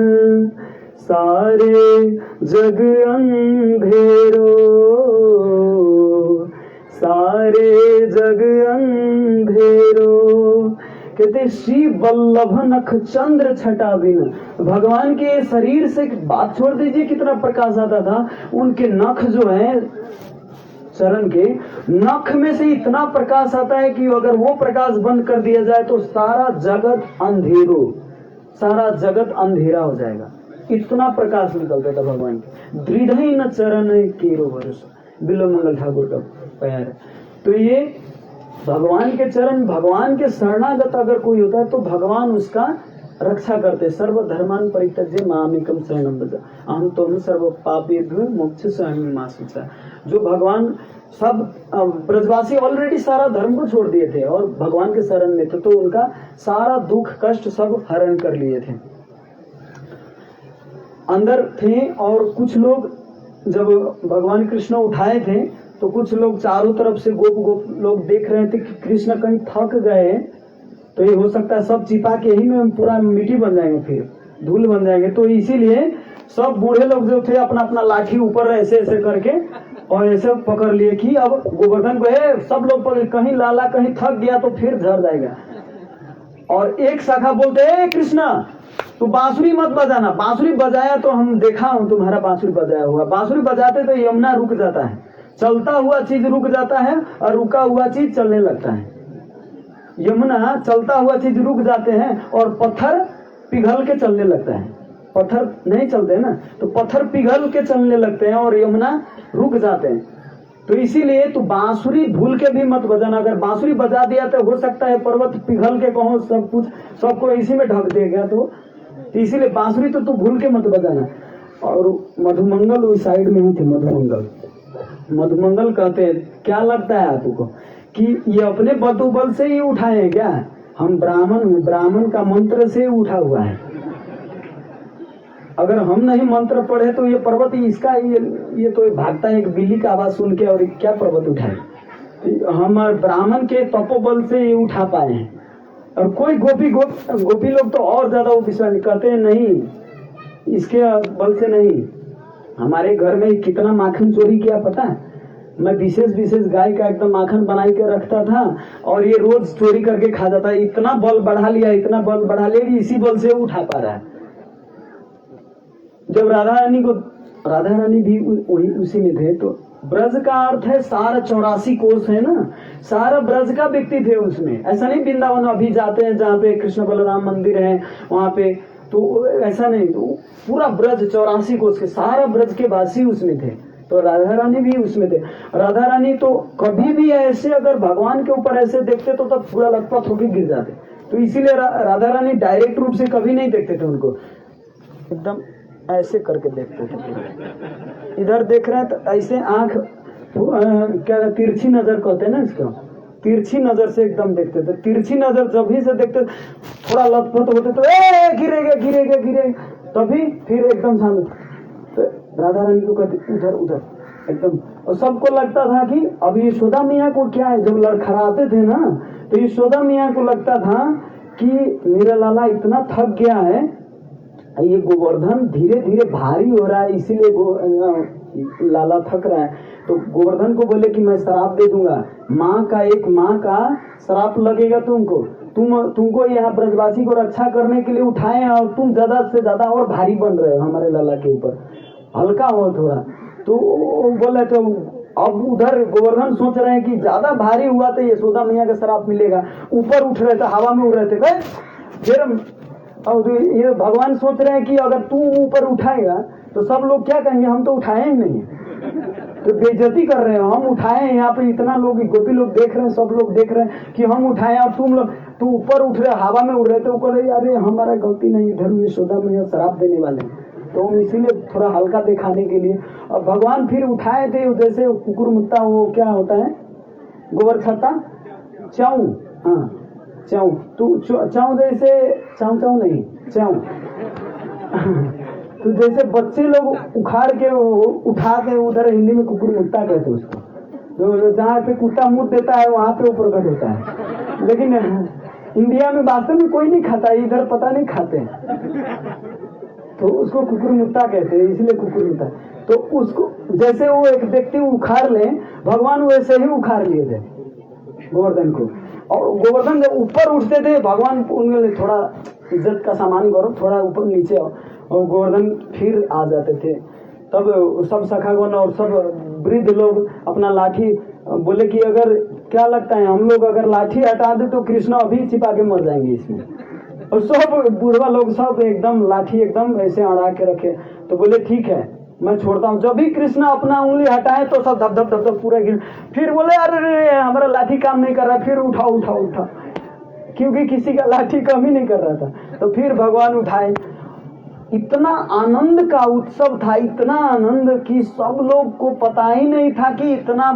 [SPEAKER 1] सारे जग अंधेरो, सारे जग अंधेरो। कहते श्री वल्लभ नख चंद्र छटा बिन, भगवान के शरीर से बात छोड़ दीजिए कितना प्रकाश आता था, उनके नख जो है चरण के नख में से इतना प्रकाश आता है कि अगर वो प्रकाश बंद कर दिया जाए तो सारा जगत अंधेरो, सारा जगत अंधेरा हो जाएगा। इतना प्रकाश निकलता था भगवान के। दृढ़ ही न चरण केरो भरोसा, बिलो मंगल ठाकुर का प्यार है। तो ये भगवान के चरण, भगवान के शरणागत अगर कोई होता है तो भगवान उसका रक्षा करते। सर्व धर्मान परित्यज्य मामेकम शरणं व्रज, अहम त्वं सर्व पापेभ्यो मोक्षयिष्यामि मा शुचः। जो भगवान सब ब्रजवासी ऑलरेडी सारा धर्म को छोड़ दिए थे और भगवान के शरण में थे, तो उनका सारा दुख कष्ट सब हरण कर लिए थे, अंदर थे। और कुछ लोग जब भगवान कृष्ण उठाए थे तो कुछ लोग चारों तरफ से गोप लोग देख रहे थे कि कृष्ण कहीं थक गए तो ये हो सकता है सब चिपा के ही में पूरा मिट्टी बन जाएंगे, फिर धूल बन जाएंगे। तो इसीलिए सब बूढ़े लोग जो थे अपना अपना लाठी ऊपर ऐसे ऐसे करके और ऐसे पकड़ लिए कि अब गोवर्धन को सब लोग कहीं लाला कहीं थक गया तो फिर झड़ जाएगा। और एक शाखा बोलते हैं कृष्णा तू बांसुरी मत बजाना, बांसुरी बजाया तो हम देखा हूं तुम्हारा बांसुरी बजाया हुआ, बांसुरी बजाते तो यमुना रुक जाता है, चलता हुआ चीज रुक जाता है और रुका हुआ चीज चलने लगता है। यमुना चलता हुआ चीज रुक जाते हैं और पत्थर पिघल के चलने लगता है, पत्थर नहीं चलते ना तो पत्थर पिघल के चलने लगते हैं और यमुना रुक जाते हैं। तो इसीलिए तू बांसुरी भूल के भी मत बजाना, अगर बांसुरी बजा दिया तो हो सकता है पर्वत पिघल के कहो सब कुछ सबको इसी में ढक देगा। तो इसीलिए बांसुरी तो तू भूल के मत बजाना। और मधुमंगल उस साइड में ही थे, मधुमंगल कहते हैं क्या लगता है आपको कि ये अपने बल से ही उठाए हैं क्या? हम ब्राह्मण हूँ, ब्राह्मण का मंत्र से उठा हुआ है, अगर हम नहीं मंत्र पढ़े तो ये पर्वत इसका ये तो भागता है एक बिल्ली का आवाज सुन के और क्या पर्वत उठाए। हम ब्राह्मण के तपोबल से ये उठा पाए हैं। और कोई गोपी लोग तो और ज्यादा वो विश्वास कहते हैं नहीं इसके बल से नहीं। हमारे घर में कितना माखन चोरी किया पता है, मैं विशेष गाय का एकदम माखन बनाई के रखता था और ये रोज चोरी करके खा जाता है। इतना बल बढ़ा लिया, इतना बल बढ़ा लिया, इसी बल से उठा पा रहा है। जब राधा रानी भी वही उसी में थे। तो ब्रज का अर्थ है सारा 84 कोष है ना, सारा ब्रज का व्यक्ति थे उसमें। ऐसा नहीं वृंदावन अभी जाते हैं जहाँ पे कृष्ण बलराम मंदिर है वहां पे, तो ऐसा नहीं, तो पूरा ब्रज 84 कोष के सारा ब्रज के वासी उसमें थे। तो राधा रानी भी उसमें थे। राधा रानी तो कभी भी ऐसे अगर भगवान के ऊपर ऐसे देखते तो तब पूरा लथपथ होकर गिर जाते। तो इसीलिए राधा रानी डायरेक्ट रूप से कभी नहीं देखते थे उनको, एकदम ऐसे करके देखते थे। इधर देख रहे हैं तो ऐसे आंख क्या तिरछी नजर कहते हैं ना इसको, तिरछी नजर से एकदम देखते थे। तिरछी नजर जब भी से देखते थोड़ा लथपथ होते तो गिरेगा तभी फिर एकदम शांत। तो राधा रानी को कहते उधर एकदम। और सबको लगता था कि अब यशोदा मियाँ को क्या है, जब लड़खड़ाते थे ना तो यशोदा मियाँ को लगता था कि मेरा लाला इतना थक गया है, ये गोवर्धन धीरे धीरे भारी हो रहा है इसीलिए लाला थक रहा है। तो गोवर्धन को बोले कि मैं श्राप दे दूंगा, माँ का श्राप लगेगा तुमको यहाँ ब्रजवासी को रक्षा करने के लिए उठाए हैं और तुम ज्यादा से ज्यादा और भारी बन रहे हो हमारे लाला के ऊपर, हल्का हो थोड़ा। तो बोले तो अब उधर गोवर्धन सोच रहे हैं कि ज्यादा भारी हुआ तो यशोदा मैया का श्राप मिलेगा, ऊपर उठ रहे थे, हवा में उड़ रहे थे। फिर और ये भगवान सोच रहे हैं कि अगर तू ऊपर उठाएगा तो सब लोग क्या कहेंगे, हम तो उठाए ही नहीं, तो बेइज्जती कर रहे हो, हम उठाए हैं। यहाँ पे इतना लोग गोपी लोग देख रहे हैं, सब लोग देख रहे हैं कि हम उठाए और तू ऊपर उठ रहे, हवा में उड़ रहे थे। ऊपर अरे हमारा गलती नहीं, इधर यशोदा मैया श्राप देने वाले हैं, तो इसीलिए थोड़ा हल्का दिखाने के लिए। और भगवान फिर उठाए थे जैसे कुकुर मुत्ता, वो क्या होता है गोबर छत्ता चाऊ, हाँ चाऊ, तू चाऊ जैसे चाऊ नहीं चाऊ तो जैसे बच्चे लोग उखाड़ के उठा के, उधर हिंदी में कुकुर मुत्ता कहते उसको, तो जहाँ पे कुत्ता मुँह देता है वहां पे वो प्रकट होता है। लेकिन इंडिया में वास्तव में कोई नहीं खाता, इधर पता नहीं खाते, तो उसको कुकुर मुत्ता कहते हैं, इसलिए कुकुर मुत्ता। तो उसको जैसे वो एक व्यक्ति उखाड़ ले, भगवान वैसे ही उखाड़ लिए थे गोवर्धन को। और गोवर्धन जब ऊपर उठते थे, भगवान उनके लिए थोड़ा इज्जत का सामान करो, थोड़ा ऊपर नीचे आओ, और गोवर्धन फिर आ जाते थे। तब सब सखागण और सब वृद्ध लोग अपना लाठी बोले कि अगर क्या लगता है हम लोग अगर लाठी हटा दे तो कृष्ण अभी छिपा के मर जाएंगे इसमें। और सब बुढ़वा लोग सब एकदम लाठी एकदम ऐसे अड़ा के रखे। तो बोले ठीक है मैं छोड़ता हूँ। जब भी कृष्ण अपना उंगली हटाए तो सब धप धप धप धप पूरा गिर। फिर बोले अरे हमारा लाठी काम नहीं कर रहा, फिर उठाओ उठाओ उठाओ, क्योंकि किसी का लाठी कम ही नहीं कर रहा था। तो फिर भगवान उठाए। इतना आनंद का उत्सव था, इतना आनंद कि सब लोग को पता ही नहीं था कि इतना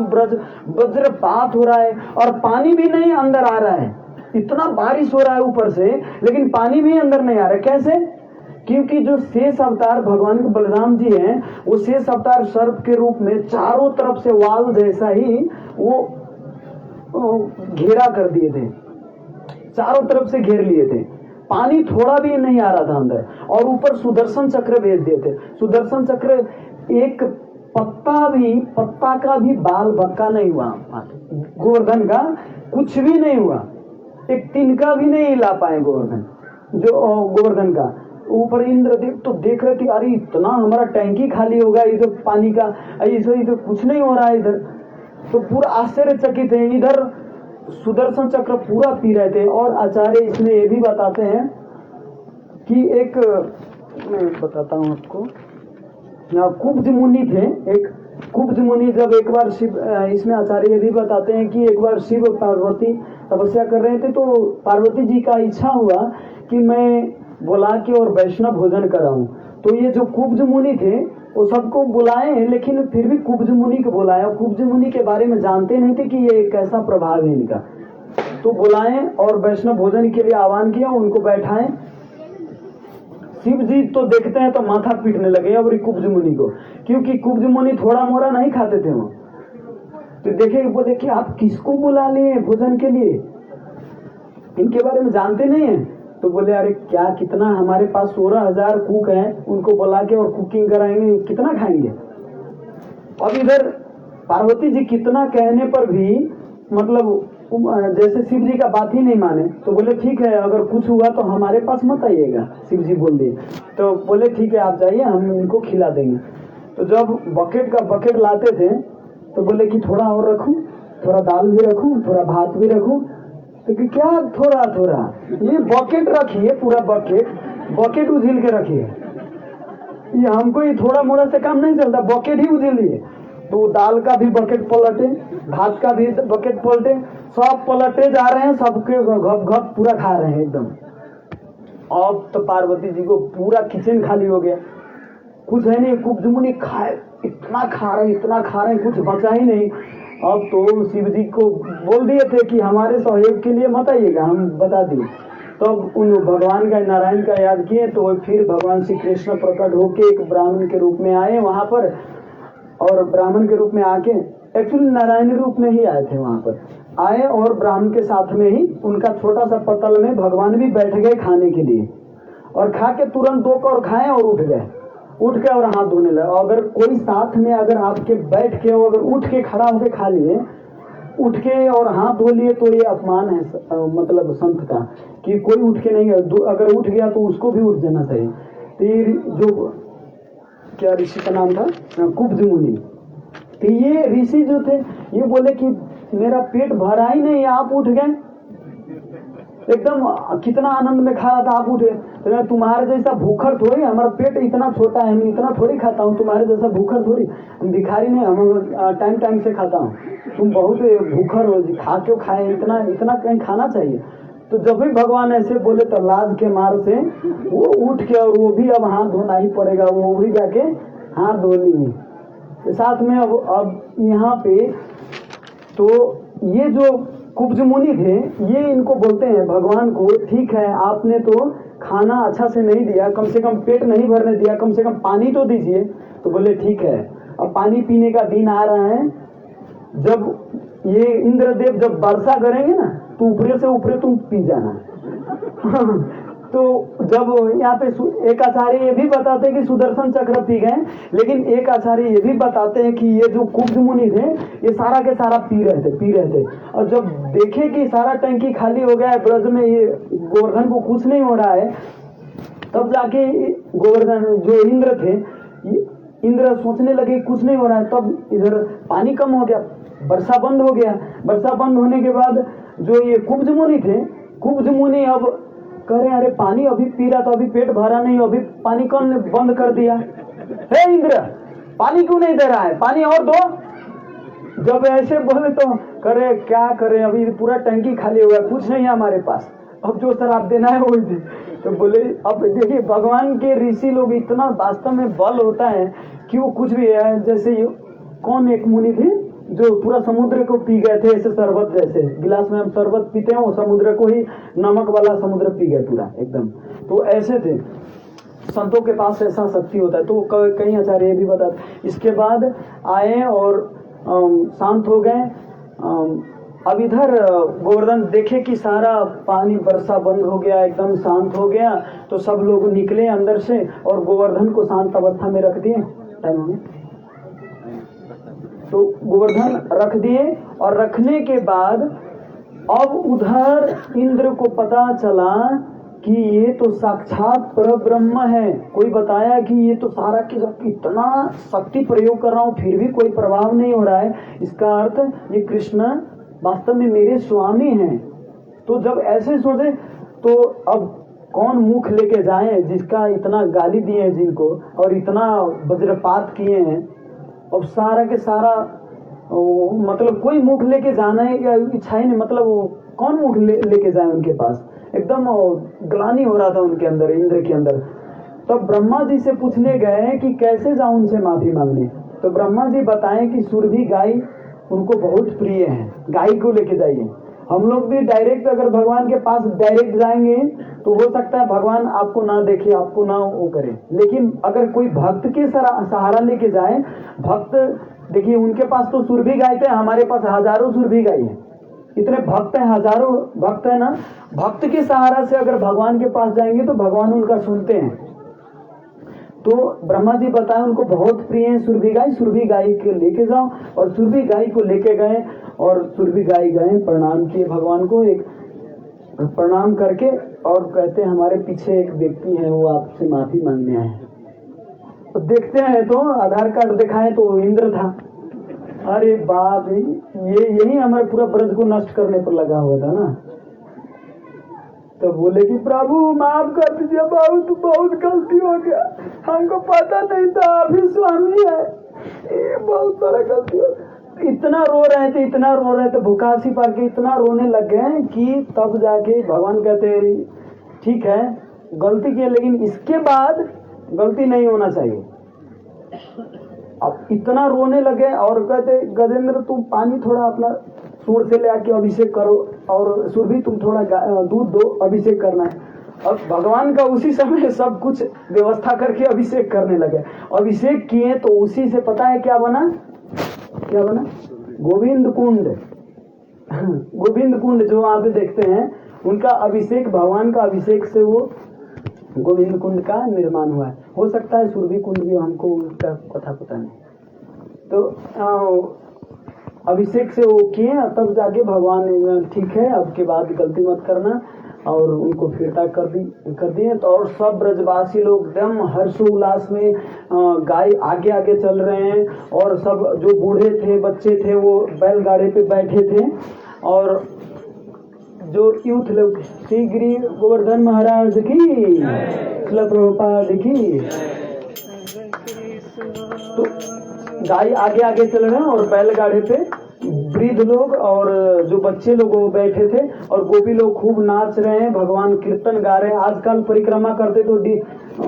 [SPEAKER 1] वज्रपात हो रहा है और पानी भी नहीं अंदर आ रहा है। इतना बारिश हो रहा है ऊपर से, लेकिन पानी भी अंदर नहीं आ रहा है। कैसे? क्योंकि जो शेष अवतार भगवान के बलराम जी हैं, वो शेष अवतार सर्प के रूप में चारों तरफ से वाल जैसा ही वो घेरा कर दिए थे, चारों तरफ से घेर लिए थे। पानी थोड़ा भी नहीं आ रहा था अंदर। और ऊपर सुदर्शन चक्र भेज दिए थे। सुदर्शन चक्र, एक पत्ता का भी बाल बक्का नहीं हुआ गोवर्धन का, कुछ भी नहीं हुआ, एक तिनका भी नहीं हिला पाए गोवर्धन का। ऊपर इंद्रदेव तो देख रहे थे, अरे इतना हमारा टैंकी खाली होगा इधर पानी का, इधर कुछ नहीं हो रहा है इधर। तो पूरा आश्चर्यचकित है। इधर सुदर्शन चक्र पूरा पी रहे थे। और आचार्य इसमें ये भी बताते हैं कि एक, मैं बताता हूँ आपको, कुब्ज मुनि थे। एक कुब्ज मुनि जब एक बार शिव, इसमें आचार्य ये भी बताते हैं कि एक बार शिव पार्वती तपस्या कर रहे थे, तो पार्वती जी का इच्छा हुआ कि मैं बुला के और वैष्णव भोजन कराऊं। तो ये जो कुब्ज मुनि थे वो सबको बुलाए, लेकिन फिर भी कुब्ज मुनि को बुलाया। कुब्ज मुनि के बारे में जानते नहीं थे कि ये कैसा प्रभाव है इनका। तो बुलाए और वैष्णव भोजन के लिए आह्वान किया, उनको बैठाए। शिव जी तो देखते हैं तो माथा पीटने लगे और कुब्ज मुनि को, क्योंकि कुब्ज मुनि थोड़ा मोड़ा नहीं खाते थे वो। तो देखे बोले कि आप किसको बुला लिए भोजन के लिए, इनके बारे में जानते नहीं है। तो बोले अरे क्या, कितना हमारे पास 16,000 कुक हैं, उनको बुला के और कुकिंग कराएंगे, कितना खाएंगे। अब इधर पार्वती जी कितना कहने पर भी मतलब जैसे शिव जी का बात ही नहीं माने। तो बोले ठीक है, अगर कुछ हुआ तो हमारे पास मत आइएगा, शिव जी बोल दिए। तो बोले ठीक है आप जाइए, हम इनको खिला देंगे। तो जब बकेट का बकेट लाते थे तो बोले कि थोड़ा और रखूं, थोड़ा दाल भी रखूं, थोड़ा भात भी रखूं। तो कि क्या थोड़ा थोड़ा, ये बकेट रखिए, पूरा बकेट उझिल के रखिए, ये हमको ये थोड़ा मोड़ा से काम नहीं चलता, बकेट ही उझिलिए। तो दाल का भी बकेट पलटे, भात का भी बकेट पलटे, सब पलटे जा रहे हैं, सबके घप घप पूरा खा रहे हैं एकदम। अब तो पार्वती जी को पूरा किचन खाली हो गया, कुछ है नहीं। कुब्ज मुनि खाए, इतना खा रहे हैं, कुछ बचा ही नहीं। अब तो शिव जी को बोल दिए थे कि हमारे सहयोग के लिए मत आइएगा, हम बता दिए। तो उन भगवान का, नारायण का याद किए, तो फिर भगवान श्री कृष्ण प्रकट होके एक ब्राह्मण के रूप में आए वहां पर। और ब्राह्मण के रूप में आके, एक्चुअली नारायण रूप में ही आए थे वहां पर, आए और ब्राह्मण के साथ में ही उनका छोटा सा पतल में भगवान भी बैठ गए खाने के लिए। और खा के तुरंत 2 कौर खाए और उठ गए और हाथ धोने लगे। अगर कोई साथ में अगर आपके बैठ के अगर उठ के खड़ा होके खा लिए, उठ के और हाथ धो लिए, तो ये अपमान है मतलब संत का, कि कोई उठ के नहीं, अगर उठ गया तो उसको भी उठ जाना चाहिए। तो ये जो क्या ऋषि का नाम था, कुब्ज मुनि, तो ये ऋषि जो थे ये बोले कि मेरा पेट भरा ही नहीं, आप उठ गए, एकदम कितना आनंद में खा रहा था, आप उठे। तो मैं तुम्हारे जैसा भूखर थोड़ी, हमारा पेट इतना छोटा है, मैं इतना थोड़ी खाता हूँ, तुम्हारे जैसा भूखर थोड़ी, हम भिखारी नहीं, हम टाइम टाइम से खाता हूँ, तुम बहुत भूखर हो, खा क्यों खाए, इतना कहीं खाना चाहिए। तो जब भी भगवान ऐसे बोले तो लाज के मार से वो उठ के, और वो भी अब हाथ धोना ही पड़ेगा, वो भी जाके हाथ धो लिए साथ में। अब यहाँ पे तो ये जो कुब्ज मुनि थे, ये इनको बोलते हैं भगवान को, ठीक है आपने तो खाना अच्छा से नहीं दिया, कम से कम पेट नहीं भरने दिया, कम से कम पानी तो दीजिए। तो बोले ठीक है, अब पानी पीने का दिन आ रहा है। जब ये इंद्रदेव जब वर्षा करेंगे ना तो ऊपरे से ऊपरे तुम पी जाना। तो जब यहाँ पे एक आचार्य ये भी बताते हैं कि सुदर्शन चक्र पी गए, लेकिन एक आचार्य ये भी बताते हैं कि ये जो कुब्ज मुनि थे ये सारा के सारा पी रहे थे। और जब देखे कि सारा टंकी खाली हो गया है, ब्रज में ये गोवर्धन को कुछ नहीं हो रहा है, तब जाके गोवर्धन जो इंद्र थे, इंद्र सोचने लगे कुछ नहीं हो रहा है। तब इधर पानी कम हो गया, वर्षा बंद हो गया। वर्षा बंद होने के बाद जो ये कुब्ज मुनि थे, कुब्ज मुनि अब कह रहे अरे पानी अभी पी रहा था, अभी पेट भरा नहीं, अभी पानी कौन ने बंद कर दिया? हे इंद्र, पानी क्यों नहीं दे रहा है? पानी और दो। जब ऐसे बोले तो करे क्या करें, अभी पूरा टंकी खाली हो गया, कुछ नहीं है हमारे पास, अब जो शराब देना है वही दे। तो बोले अब देखिए भगवान के ऋषि लोग इतना वास्तव में बल होता है कि वो कुछ भी है। जैसे कौन एक मुनि थे जो पूरा समुद्र को पी गए थे, ऐसे शरबत जैसे गिलास में हम शरबत पीते हैं, वो समुद्र को ही नमक वाला समुद्र पी गए पूरा एकदम। तो ऐसे थे, संतों के पास ऐसा शक्ति होता है। तो कई आचार्य ये भी बताते। इसके बाद आए और शांत हो गए। अब इधर गोवर्धन देखे कि सारा पानी वर्षा बंद हो गया, एकदम शांत हो गया, तो सब लोग निकले अंदर से और गोवर्धन को शांत अवस्था में रख दिए। तो गोवर्धन रख दिए, और रखने के बाद अब उधर इंद्र को पता चला कि ये तो साक्षात परब्रह्म है। कोई बताया कि ये तो सारा के सब इतना शक्ति प्रयोग कर रहा हूँ फिर भी कोई प्रभाव नहीं हो रहा है, इसका अर्थ ये कृष्ण वास्तव में मेरे स्वामी हैं। तो जब ऐसे सोचे तो अब कौन मुख लेके जाए जिसका इतना गाली दिए हैं जिनको, और इतना वज्रपात किए हैं। अब सारा के सारा मतलब कोई मुख लेके जाना है या इच्छा ही नहीं, मतलब कौन मुख लेके जाए उनके पास। एकदम ग्लानि हो रहा था उनके अंदर, इंद्र के अंदर। तब ब्रह्मा जी से पूछने गए कि कैसे जाऊं उनसे माफी मांगने। तो ब्रह्मा जी बताएं कि सुरभि गाय उनको बहुत प्रिय है, गाय को लेके जाइए। हम लोग भी डायरेक्ट अगर भगवान के पास डायरेक्ट जाएंगे तो हो सकता है भगवान आपको ना देखे, आपको ना वो करे। लेकिन अगर कोई भक्त के सहारा लेके जाए, भक्त देखिए उनके पास तो सुरभि गाय थे, हमारे पास हजारों सुरभि गाय है, इतने भक्त हैं, हजारों भक्त है ना। भक्त के सहारा से अगर भगवान के पास जाएंगे तो भगवान उनका सुनते हैं। तो ब्रह्मा जी बताए उनको बहुत प्रिय है सुरभि गाय, सुरभि गाय को लेके जाओ। और सुरभि गाय को लेके गए और सुरभि गाय गए, प्रणाम किए भगवान को, एक प्रणाम करके, और कहते हैं हमारे पीछे एक व्यक्ति है वो आपसे माफी मांगने आए। तो देखते हैं तो आधार कार्ड दिखाए तो इंद्र था। अरे बाप, ये यही हमारे पूरा ब्रज को नष्ट करने पर लगा हुआ था ना। तो बोले कि प्रभु माफ कर दीजिए, बहुत गलती हो गया, हमको पता नहीं था आप ही स्वामी है, ये बहुत बड़ा गलती हो गया। इतना रो रहे थे भुकासी पार के, इतना रोने लग गए कि तब जाके भगवान कहते ठीक है गलती की, लेकिन इसके बाद गलती नहीं होना चाहिए। अब इतना रोने लगे और कहते गजेंद्र तुम पानी थोड़ा अपना सूर से ले आके अभिषेक करो, और सुरभि तुम थोड़ा दूध दो, अभिषेक करना है। अब भगवान का उसी समय सब कुछ व्यवस्था करके अभिषेक करने लगे। अभिषेक किए तो उसी से पता है क्या बना, गोविंद कुंड। गोविंद कुंड जो आप देखते हैं, उनका अभिषेक, भगवान का अभिषेक से वो गोविंद कुंड का निर्माण हुआ है। हो सकता है सुरभि कुंड भी, हमको उसका कथा पता नहीं। तो अभिषेक से वो किए, तब जाके भगवान ने ठीक है अब के बाद गलती मत करना, और उनको फिरता कर दिए। तो और सब ब्रजवासी लोग एकदम हर्षोल्लास में गाय आगे आगे चल रहे हैं, और सब जो बूढ़े थे बच्चे थे वो बैलगाड़ी पे बैठे थे, और जो यूथ लोग, श्री गिरी गोवर्धन महाराज की, शिला प्रभुपाद की। तो गाय आगे आगे चल रहे हैं और बैलगाड़ी पे वृद्ध लोग और जो बच्चे लोग वो बैठे थे, और गोपी लोग खूब नाच रहे हैं, भगवान कीर्तन गा रहे हैं। आजकल परिक्रमा करते तो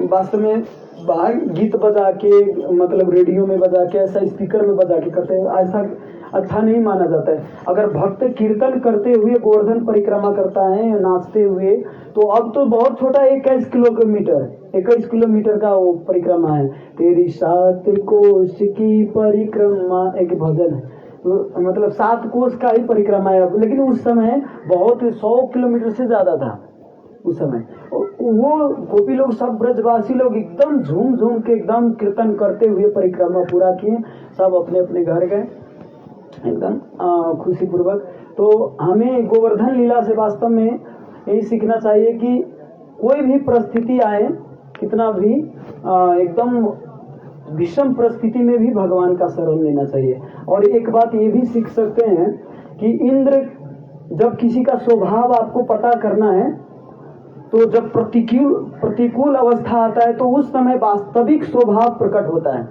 [SPEAKER 1] वास्तव में बाहर गीत बजा के, मतलब रेडियो में बजा के, ऐसा स्पीकर में बजा के करते हैं। अच्छा नहीं माना जाता है। अगर भक्त कीर्तन करते हुए गोवर्धन परिक्रमा करता है नाचते हुए, तो अब तो बहुत छोटा 21 किलोमीटर का वो परिक्रमा है। तेरी 7 कोस की परिक्रमा एक भजन है, मतलब 7 कोस का ही परिक्रमा है अब, लेकिन उस समय बहुत 100 किलोमीटर से ज्यादा था उस समय। वो गोपी लोग सब ब्रजवासी लोग एकदम झूम झूम के एकदम कीर्तन करते हुए परिक्रमा पूरा किए, सब अपने अपने घर गए एकदम खुशी पूर्वक। तो हमें गोवर्धन लीला से वास्तव में यही सीखना चाहिए कि कोई भी परिस्थिति आए, कितना भी एकदम विषम परिस्थिति में भी भगवान का शरण लेना चाहिए। और एक बात ये भी सीख सकते हैं कि इंद्र, जब किसी का स्वभाव आपको पता करना है, तो जब प्रतिकूल अवस्था आता है तो उस समय वास्तविक स्वभाव प्रकट होता है।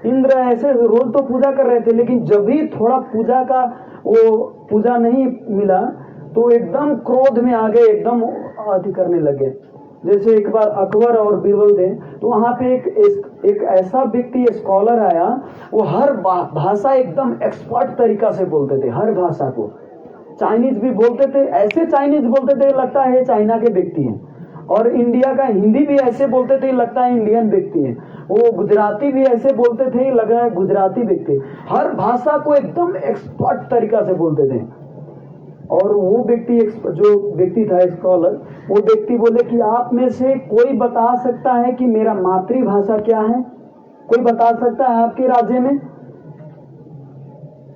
[SPEAKER 1] इंद्र ऐसे रोज तो पूजा कर रहे थे, लेकिन जब भी थोड़ा पूजा का वो पूजा नहीं मिला तो एकदम क्रोध में आ गए, एकदम अति करने लगे। जैसे एक बार अकबर और बीरबल थे, तो वहां पे एक ऐसा व्यक्ति स्कॉलर आया, वो हर भाषा एकदम एक्सपर्ट तरीका से बोलते थे, हर भाषा को। चाइनीज भी बोलते थे, ऐसे चाइनीज बोलते थे लगता है चाइना के व्यक्ति हैं, और इंडिया का हिंदी भी ऐसे बोलते थे लगता है इंडियन व्यक्ति हैं। वो गुजराती भी ऐसे बोलते थे लग रहा है गुजराती व्यक्ति। हर भाषा को एकदम एक्सपर्ट तरीका से बोलते थे। और वो व्यक्ति, जो व्यक्ति था स्कॉलर, वो व्यक्ति बोले कि आप में से कोई बता सकता है कि मेरा मातृभाषा क्या है? कोई बता सकता है आपके राज्य में?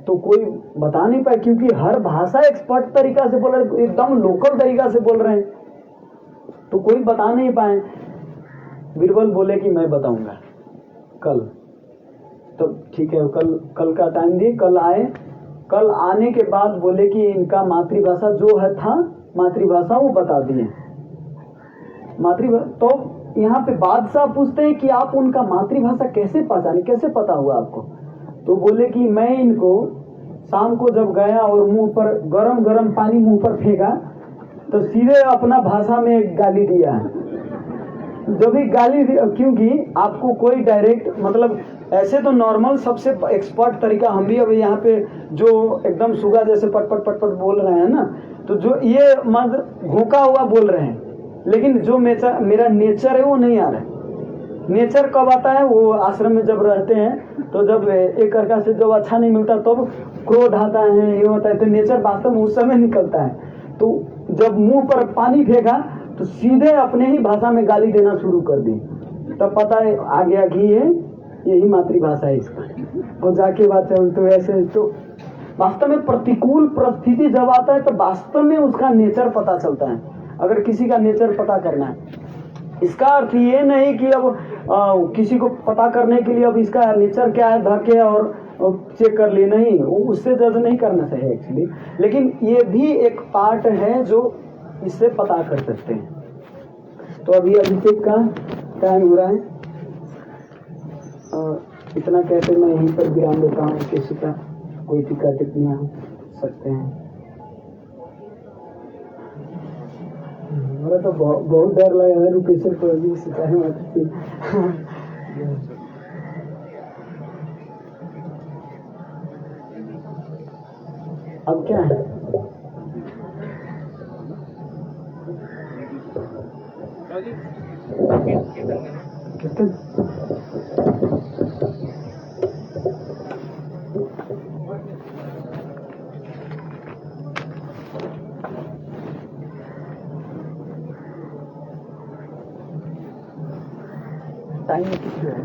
[SPEAKER 1] तो कोई बता नहीं पाए, क्योंकि हर भाषा एक्सपर्ट तरीका से बोल रहे, एकदम लोकल तरीका से बोल रहे हैं, तो कोई बता नहीं पाए। बीरबल बोले कि मैं बताऊंगा कल। तो ठीक है, कल का टाइम दिए, कल आए। कल आने के बाद बोले कि इनका मातृभाषा जो है था मातृभाषा वो बता दिए मातृभाषा। तो यहाँ पे बादशाह पूछते हैं कि आप उनका मातृभाषा कैसे पहचाने, कैसे पता हुआ आपको? तो बोले कि मैं इनको शाम को जब गया और मुंह पर गरम गरम पानी मुंह पर फेंका, तो सीधे अपना भाषा में गाली दिया। जो भी गाली दिया, क्योंकि आपको कोई डायरेक्ट, मतलब ऐसे तो नॉर्मल सबसे एक्सपर्ट तरीका हम भी अभी यहाँ पे जो एकदम सुगा जैसे पटपट पटपट बोल रहे हैं ना, तो जो ये मद घोंका हुआ बोल रहे हैं, लेकिन जो मेरा नेचर है वो नहीं आ रहा है। नेचर कब आता है? वो आश्रम में जब रहते हैं, तो जब एक करका से जब अच्छा नहीं मिलता तब क्रोध आता है, ये होता है, तो नेचर वास्तव में उस समय निकलता है। तो जब मुंह पर पानी फेंका तो सीधे अपने ही भाषा में गाली देना शुरू कर दी, तब पता है आ गया कि यही मातृभाषा है इसका। और जाके बात चल, तो ऐसे तो वास्तव में प्रतिकूल परिस्थिति जब आता है तो वास्तव में उसका नेचर पता चलता है। अगर किसी का नेचर पता करना है, इसका अर्थ ये नहीं कि अब किसी को पता करने के लिए अब इसका नेचर क्या है धके और चेक कर लिए, नहीं, उससे जज नहीं करना चाहिए एक्चुअली। लेकिन ये भी एक पार्ट है जो इससे पता कर सकते हैं। तो अभी अभिषेक का टाइम हो रहा है, इतना कहते मैं यहीं पर विराम देता हूँ। किसी का कोई टीका टिप्पणियां हो सकते हैं। मेरा तो बहुत डर लगा है रुपेश्वर को अभी सिखाने वाली थी। अब क्या है? कीर्तन टाइम किती आहे?